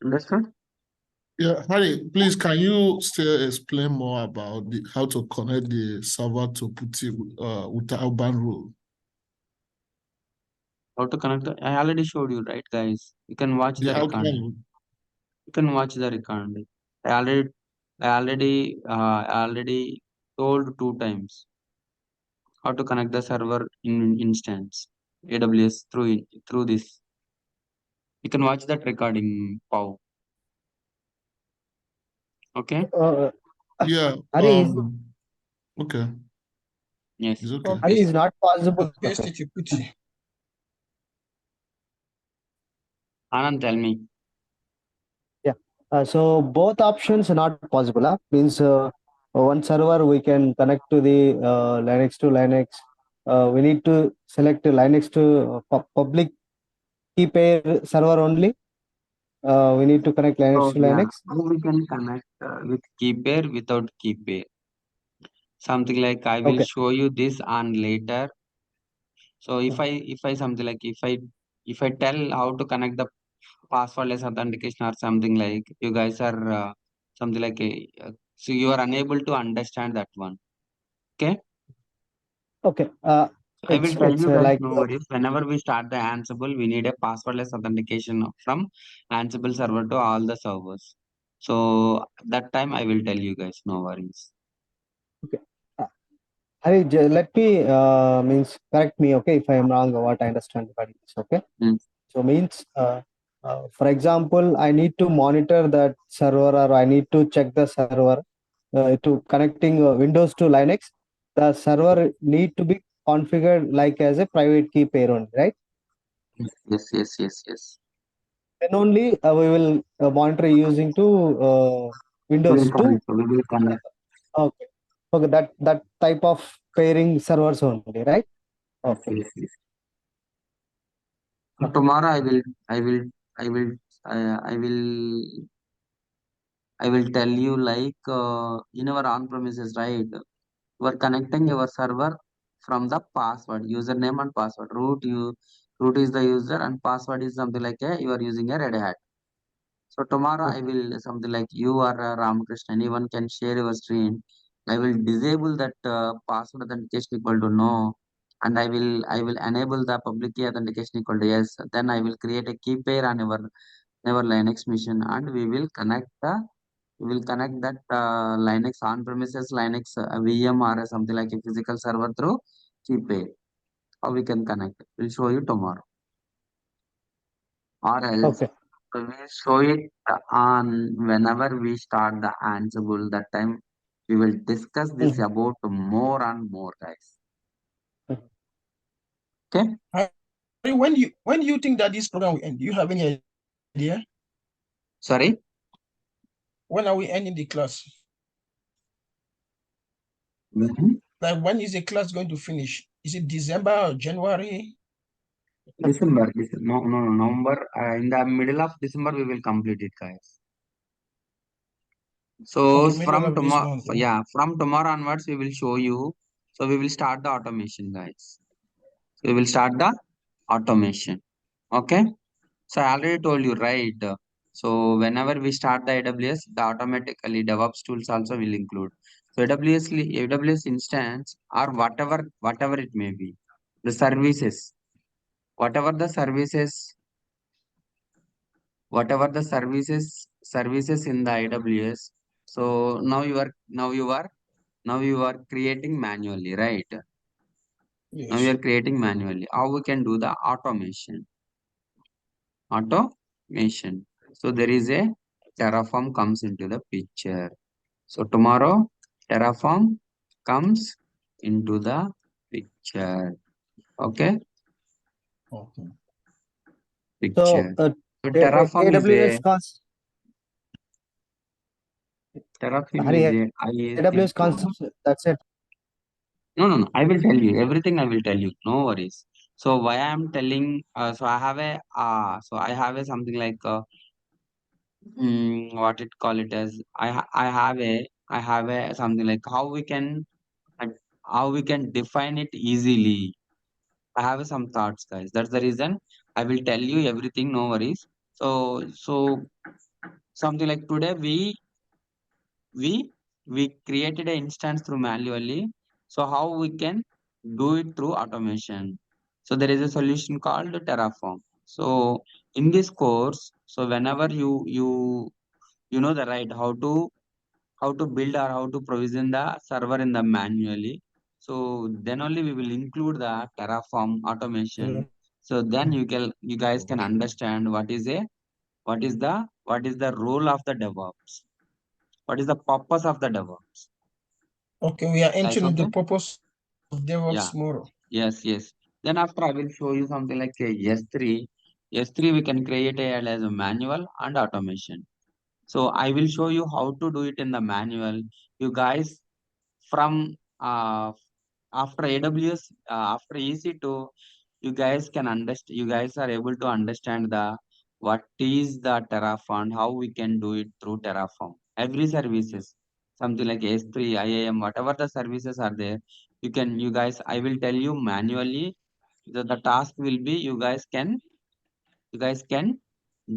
Understood? Yeah, Harry, please, can you still explain more about how to connect the server to PuTTY with the outbound rule? How to connect I already showed you, right, guys? You can watch The the outbound recording. rule. You can watch the recording. I already told 2 times how to connect the server in instance AWS through this. You can watch that recording, Pau. Okay? uh, Yeah. Hari is Okay. Yes. It's okay. I'll Hari paste is not possible. I'll paste it to PuTTY. Anand, tell me. Yeah. So both options are not possible. Means one server we can connect to the Linux to Linux. We need to select Linux to public key pair server only. We need to connect Linux So to yeah, Linux. how we can connect with key pair without key pair. Something like I will Okay. show you this on later. So if I something like if I tell how to connect the passwordless authentication or something like you guys are something like so you are unable to understand that one. Okay. Okay. I will It's tell it's you guys, like no worries. Whenever we start the Ansible, we need a passwordless authentication from Ansible server to all the servers. So that time I will tell you guys, no worries. okay. Hari, let me means correct me, okay, if I am wrong or what I understand regarding this, okay. Mm. So means for example, I need to monitor that server or I need to check the server to connecting Windows to Linux. The server need to be configured like as a private key pair only, right? Yes, yes, yes, yes. Then only we will monitor using to We will Windows to connect. We will connect. okay. Okay, that type of pairing servers only, right? Yes, Okay. yes, yes. So Okay. tomorrow I will, I will, I will, I will tell you like in our on-premises, right? You are connecting your server from the password, username and password. Root is the user and password is something like you are using a Red Hat. So tomorrow I will something like you or Ramakrishna, anyone can share your screen. I will disable that password authentication equal to no, and I will enable the public key authentication equal to yes. Then I will create a key pair on our Linux machine, and we will connect that Linux on-premises Linux VM or something like a physical server through key pair. How we can connect? We'll show you tomorrow, or else. Okay. So we show it on whenever we start the Ansible. That time we will discuss this Mhm. about more and more, guys. Mhm. Okay. Hari, when do you think that this program will end? Do you have any idea? Sorry. When are we ending the class? Mhm. Like when is the class going to finish? Is it December or January? December. No, no, no, November. In the middle of December, we will complete it, guys. So Okay, middle from of this tomorrow, month. yeah, from tomorrow onwards, we will show you. So we will start the automation, guys. So we will start the automation. Okay. So I already told you, right? So whenever we start the AWS, the automatically DevOps tools also will include. So AWS instance or whatever it may be, the services, whatever the services, services in the AWS. So now you are creating manually, right? Now you Yes. are creating manually. How we can do the automation? Automation. So there is a Terraform comes into the picture. So tomorrow Terraform comes into the picture. Okay, Okay. So picture. So Terraform is AWS a cons Terraform Hari, is a IAC AWS tool. concepts. That's it. No. I will tell you everything. I will tell you. No worries. So why I am telling? So I have a something like what it call it as I have a something like uh, how we can define it easily. I have some thoughts, guys. That's the reason I will tell you everything. No worries. So something like today we we created an instance through manually. So how we can do it through automation? So there is a solution called Terraform. So in this course, so whenever you know the right how to build or how to provision the server in the manually. So then only we will include the Terraform automation. Yeah. So then you guys can understand what is the role of the DevOps. What is the purpose of the DevOps? Okay, we are Guys, entering okay? the purpose of Yeah. DevOps tomorrow. Yes. Then after I will show you something like say S3. S3 we can create it as a manual and automation. So I will show you how to do it in the manual. You guys from after AWS after EC2, you guys are able to understand the what is the Terraform, how we can do it through Terraform. Every services, something like S3, IAM, whatever the services are there, you guys, I will tell you manually. The task will be you guys can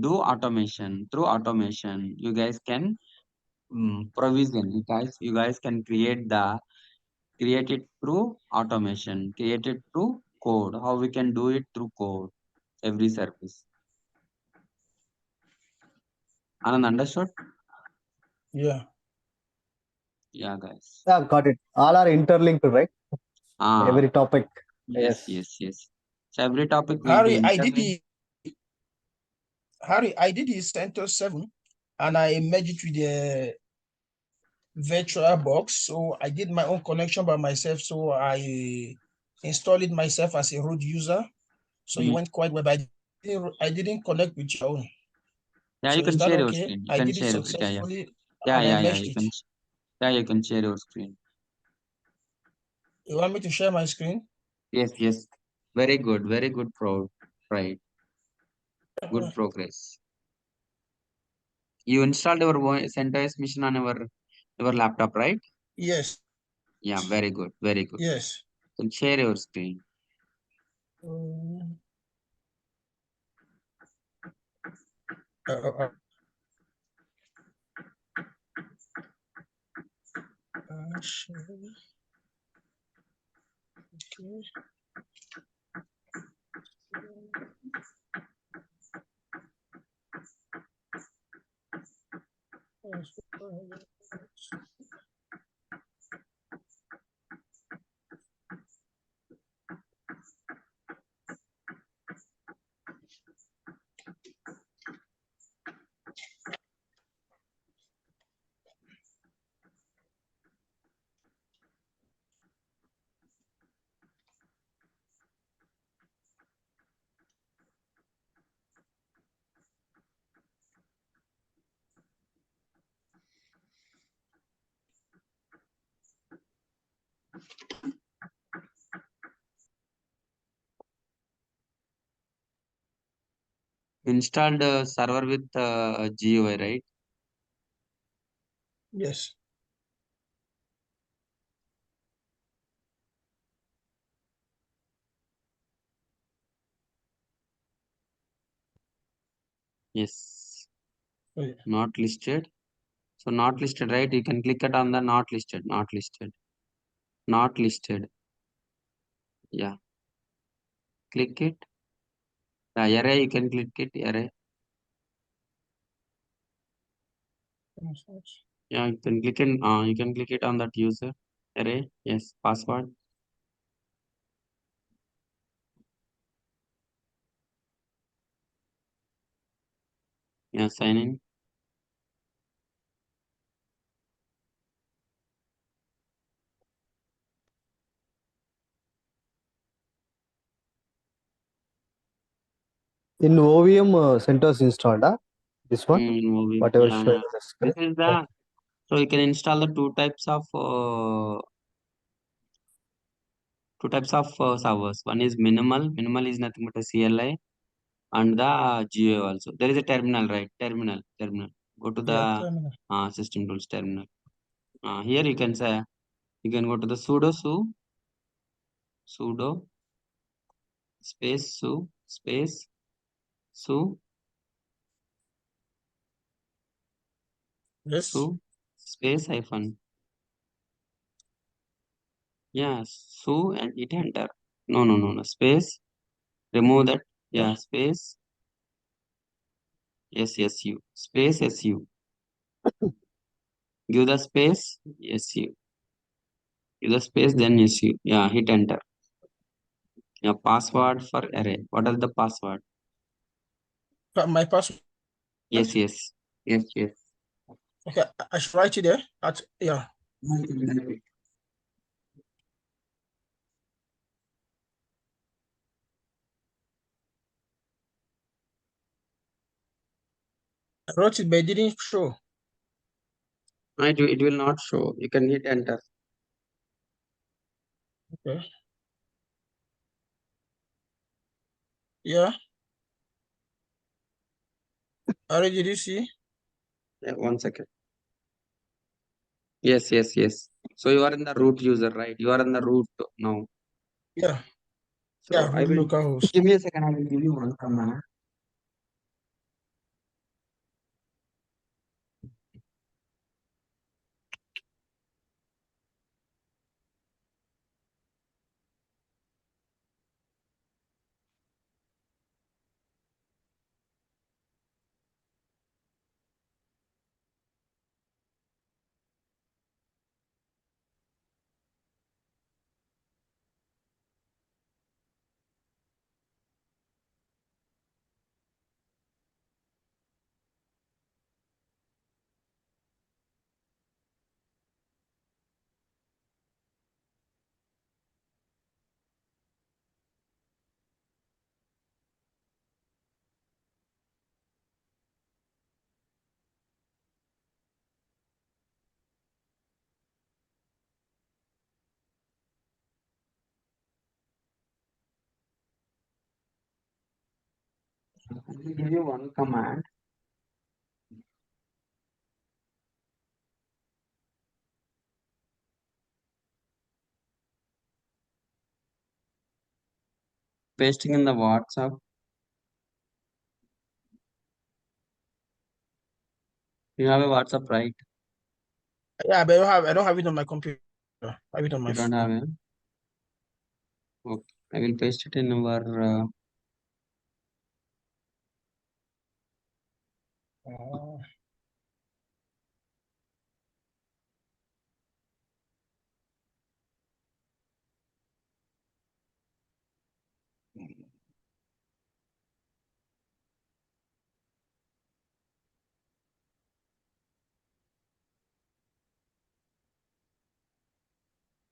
do automation through automation. You guys can provision. You guys can create it through automation, create it through code. How we can do it through code, every service. Anand, understood? Yeah. Yeah, guys. Yeah, got it. All are interlinked, right? Ah, Every topic. yes. So every topic will be Harry, I did interlinked. the CentOS 7 and I merged it with the virtual box. So I did my own connection by myself. So I installed it myself as a root user. So it went quite well, but I didn't connect with your own. Yeah, you So is can that share your okay? screen. You I can did it share it. Yeah. successfully and I Yeah. meshed it. You can share your screen. You want me to share my screen? Yes. Very good, proud. Right. Good progress. You installed your CentOS mission on your laptop, right? Yes. Yeah, very good. Yes. Then share your screen. Um, uh, uh, uh, share. Okay. Installed server with GUI, right? Yes. Yes. Oh, yeah. Not listed. So not listed, right? You can click it on the not listed. Yeah. Click it. The array, you can click it, array. Yeah, you can click it on that user array. Yes, password. Yeah, sign in. In OVM, CentOS installed, this one, whatever Yeah. showing the screen. This is the so you can install the two types of two types of servers. One is minimal. Minimal is nothing but a CLI and the GUI also. There is a terminal, right? Terminal. Go to Yeah, the terminal. system tools terminal. Here you can say you can go to the sudo space su Yes. space hyphen. Yeah, su and hit enter. No. Space. Remove that. Yeah. Yeah, space. Yes, su. Space su. Give the space. Su. Give the space, then su. Yeah, hit enter. Yeah, password for array. What is the password? My password. Yes. Okay, I should write it there. Yeah. I wrote it, but it didn't show. It will not show. You can hit enter. Okay. Yeah. Already, did you see? Yeah, 1 second. Yes. So you are in the root user, right? You are in the root now. Yeah. So Yeah, I root will localhost. give me a second. I will give you one command. I will give you one command. Pasting in the WhatsApp. You have a WhatsApp, right? Yeah, but I don't have it on my computer. I have it on my You don't have phone. it. Okay. I will paste it in our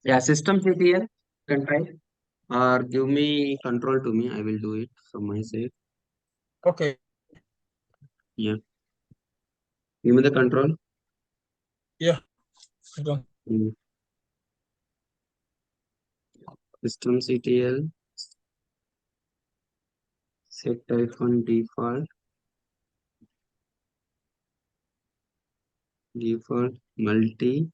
yeah, system CTL. Can try or give me control to me. I will do it from my side. Okay. Yeah. Give me the control. Yeah. Done. System CTL. Set hyphen default multi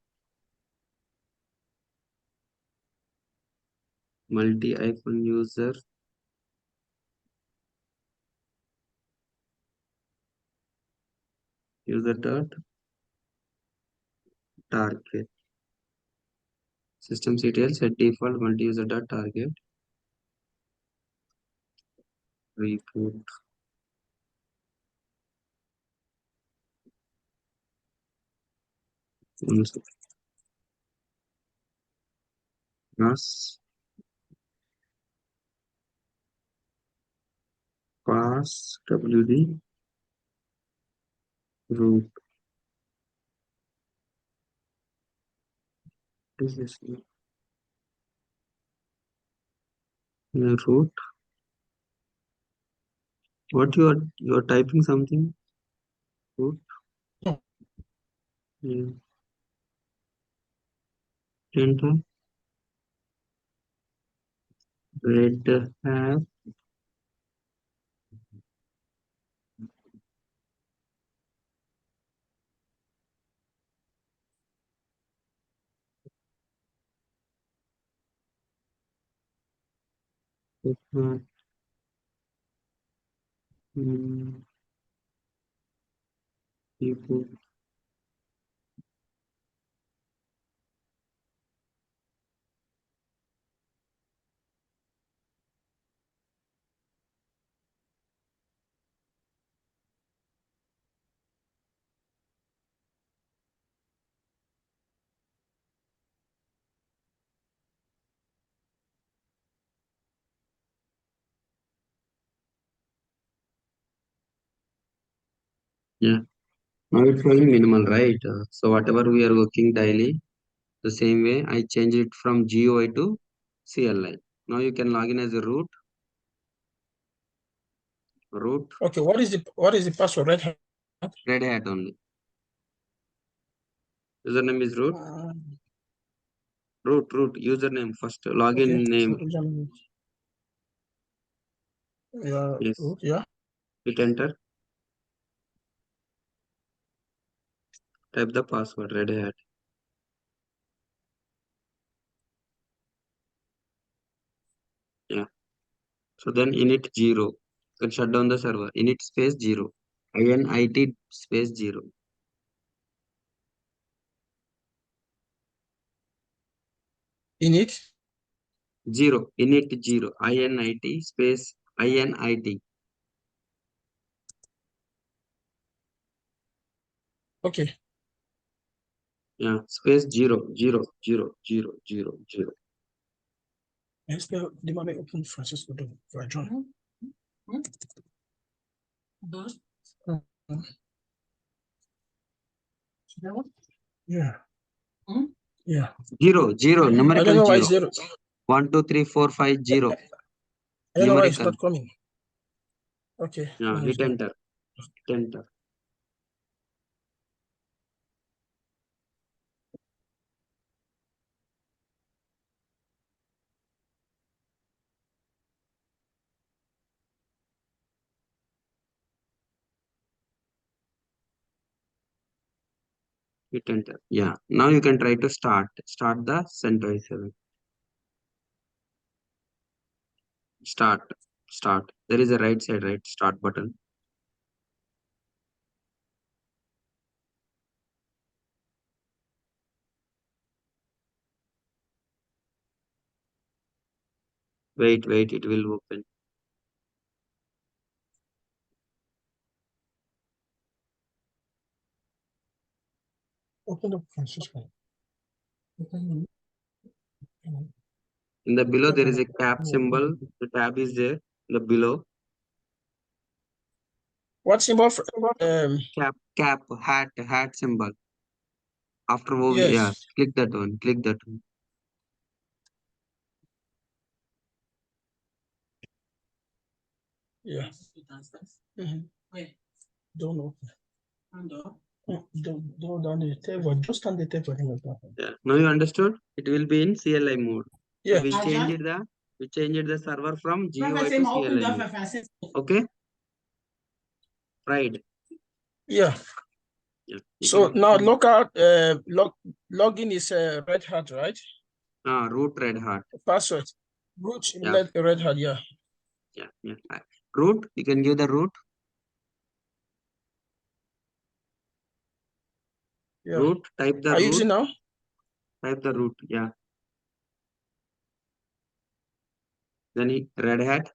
hyphen user dot target. System CTL set default multi user dot target. Reboot. Yes. Pass WD root. This is the root. What you are typing something? Root. No. Yeah. Enter. Red Hat. People. Yeah. Now it's showing minimal, right? So whatever we are working daily, the same way I change it from GUI to CLI. Now you can log in as a root. Okay, what is the password? Red Hat. Red Hat only. Username is root. Root. Username first. Login Okay. name. Yeah. Yes. Root, yeah. Hit enter. Type the password. Red Hat. Yeah. So then init 0. You can shut down the server. Init space 0. init space 0. Init 0. Init 0. init space init. Okay. Yeah. Space 0. Let's spell the money open Francisco for John. Yeah. Yeah. 0. I Numerical don't know why 0. it's 0. 1, 2, 3, 4, 5, 0. I don't know why it's Numerical. not coming. Okay. Yeah. Now Hit it's done. enter. Hit enter. Hit enter. Yeah. Now you can try to start the Center7. Start. There is a right side, right? Start button. Wait. It will open. Open up Francisco. In the below, there is a cap symbol. The tab is there. The below. What symbol? Cap, hat symbol. After moving, Yes. yeah, click that one. Yeah. Don't know. Don't on the table. Just on the table. Yeah. Now you understood? It will be in CLI mode. Yeah. So we changed the server from GUI to CLI mode. Okay. Right. Yeah. Yeah. So now local login is Red Hat, right? Root Red Hat. Password. Root Yeah. Red Hat, yeah. Yeah. Root. You can give the root. Yeah. Root. Type the Are you root. using now? Type the root. Yeah. Then Red Hat.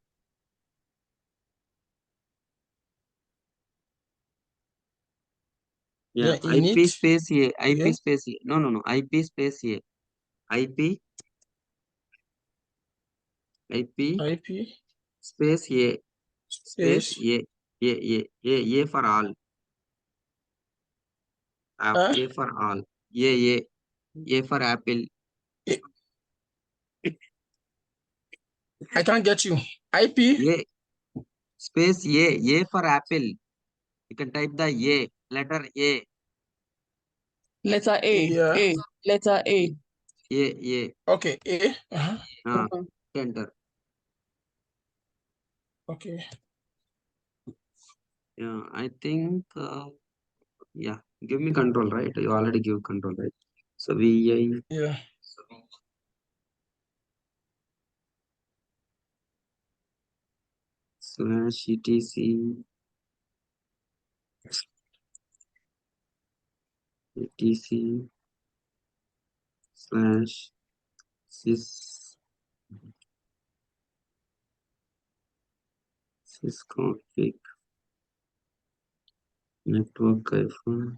Yeah. IP space A. IP space A. No. IP space A. IP space A. Space A. A for all. A for all. A for apple. I can't get you. IP. A space A for apple. You can type the A, letter A. Letter A. Yeah. A. Letter A. A. Okay. A. Enter. Okay. Yeah, I think, yeah, give me control, right? You already give control, right? So VI Yeah. / etc / sysconfig network -.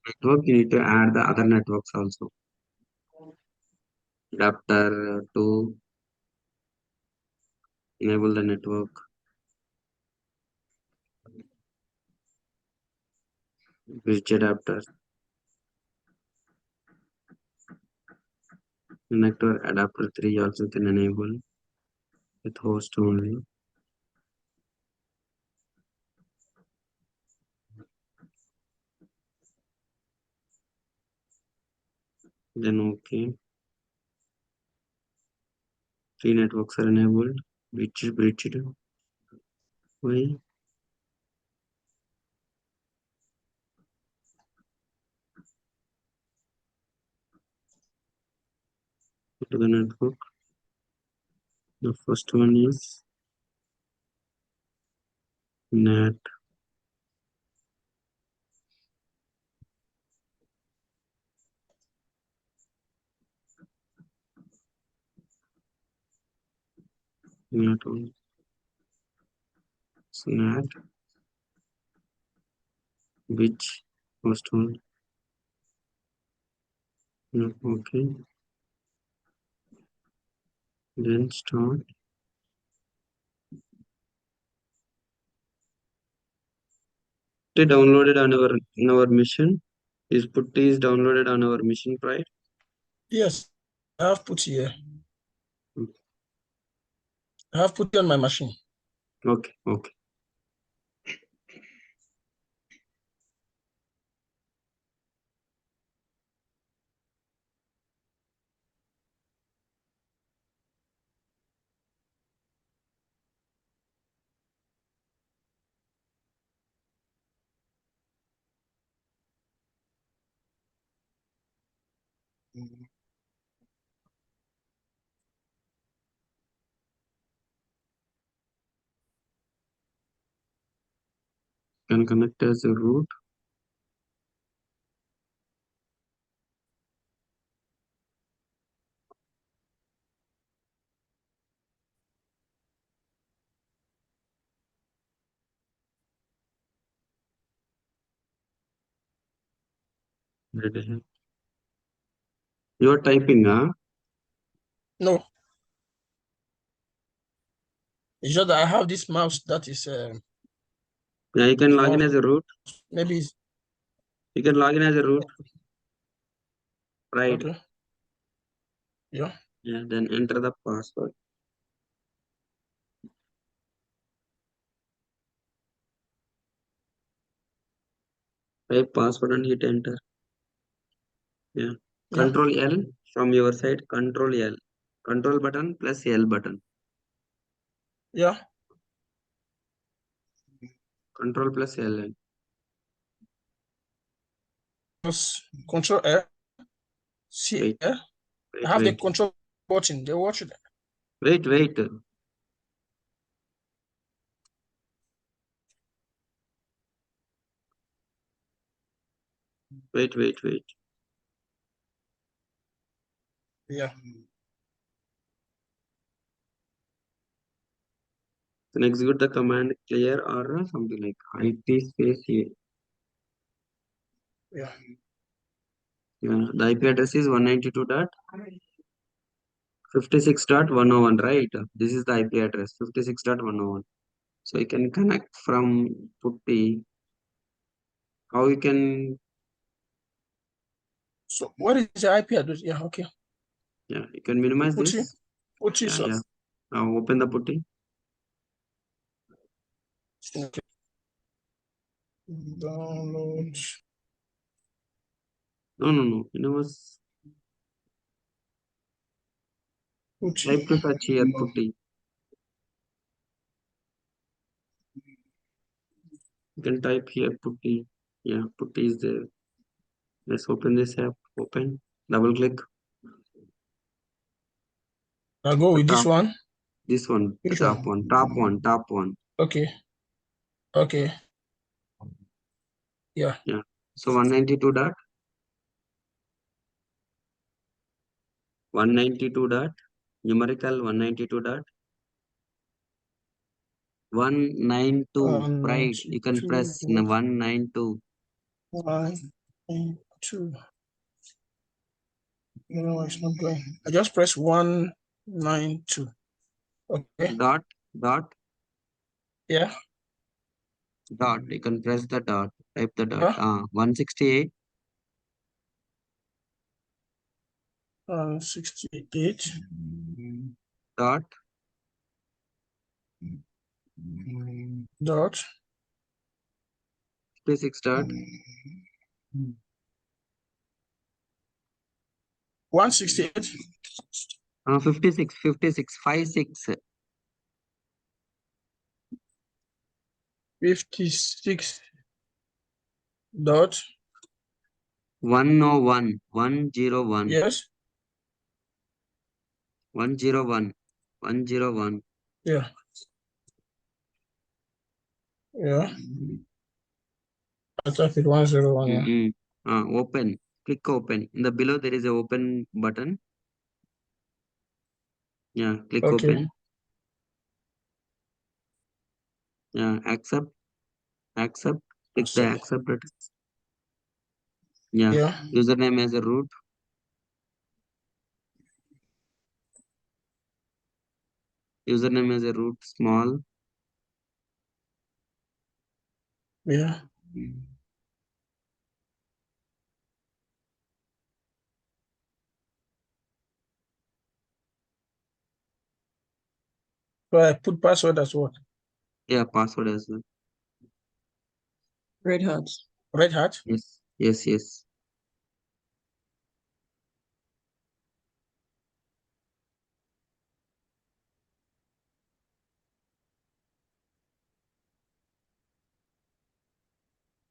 Network, you need to add the other networks also. Adapter to enable the network. Bridge adapter. Connector adapter 3 also can enable with host only. Then okay. 3 networks are enabled. Bridged. Why? Go to the network. The first one is NAT. NAT one. So NAT. Which first one? No, okay. Then start. It downloaded on our machine. Is putty is downloaded on our machine, right? Yes. I have put here. Okay. I have put it on my machine. Okay. Can connect as a root. You are typing, huh? No. It's just that I have this mouse that is Yeah, you can log in as a root. maybe it's You can log in as a root. Right. okay. Yeah. Yeah, then enter the password. Type password and hit enter. Yeah. Control L from your side. Control L. Control button plus L button. Yeah. Control plus L. press Control F. See Wait, here. wait, I have the wait, control button. They watch it. wait, wait. Wait, wait, wait. Yeah. Then execute the command clear or something like IP space here. Yeah. Yeah, the IP address is 192.56.101, right? This is the IP address 56.101. So you can connect from putty. How you can? So what is the IP address? Yeah. Okay. Yeah, you can minimize Putty. this. Putty. Yeah, So. yeah. Now open the putty. Okay. Download. No. Minimize. Putty. Type to search here putty. You can type here putty. Yeah, putty is there. Let's open this app. Open. Double click. I'll go with this one. This one. The Which top one? one. Top one. Top one. Okay. Okay. Yeah. Yeah. So 192 dot. 192 dot. Numerical 192 dot. 192. Right. You can press 192. 192. No, it's not going. I just press 192. Okay. Dot. Yeah. Dot. You can press the dot. Type the dot. Yeah. 168. 68. Dot. Dot. 56 dot. 168. 56. 56. 56. Dot. 101. 101. Yes. 101. 101. Yeah. Yeah. I type it 101. Yeah. Open. Click open. In the below there is a open button. Yeah, click Okay. open. Yeah, accept. Click the accept button. Yeah. Yeah. Username as a root. Username as a root small. Yeah. So I put password as what? Yeah, password as well. Red Hat. Red Hat. Yes.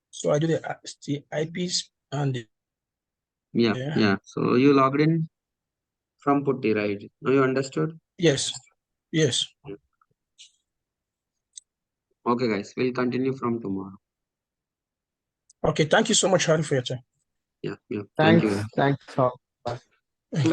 So I do the IPs and the, Yeah. So you logged in from Putty, right? Now you understood? yes. Okay, guys. We'll continue from tomorrow. Okay. Thank you so much, Harry, for your time. Yeah. Thank you. Thanks all.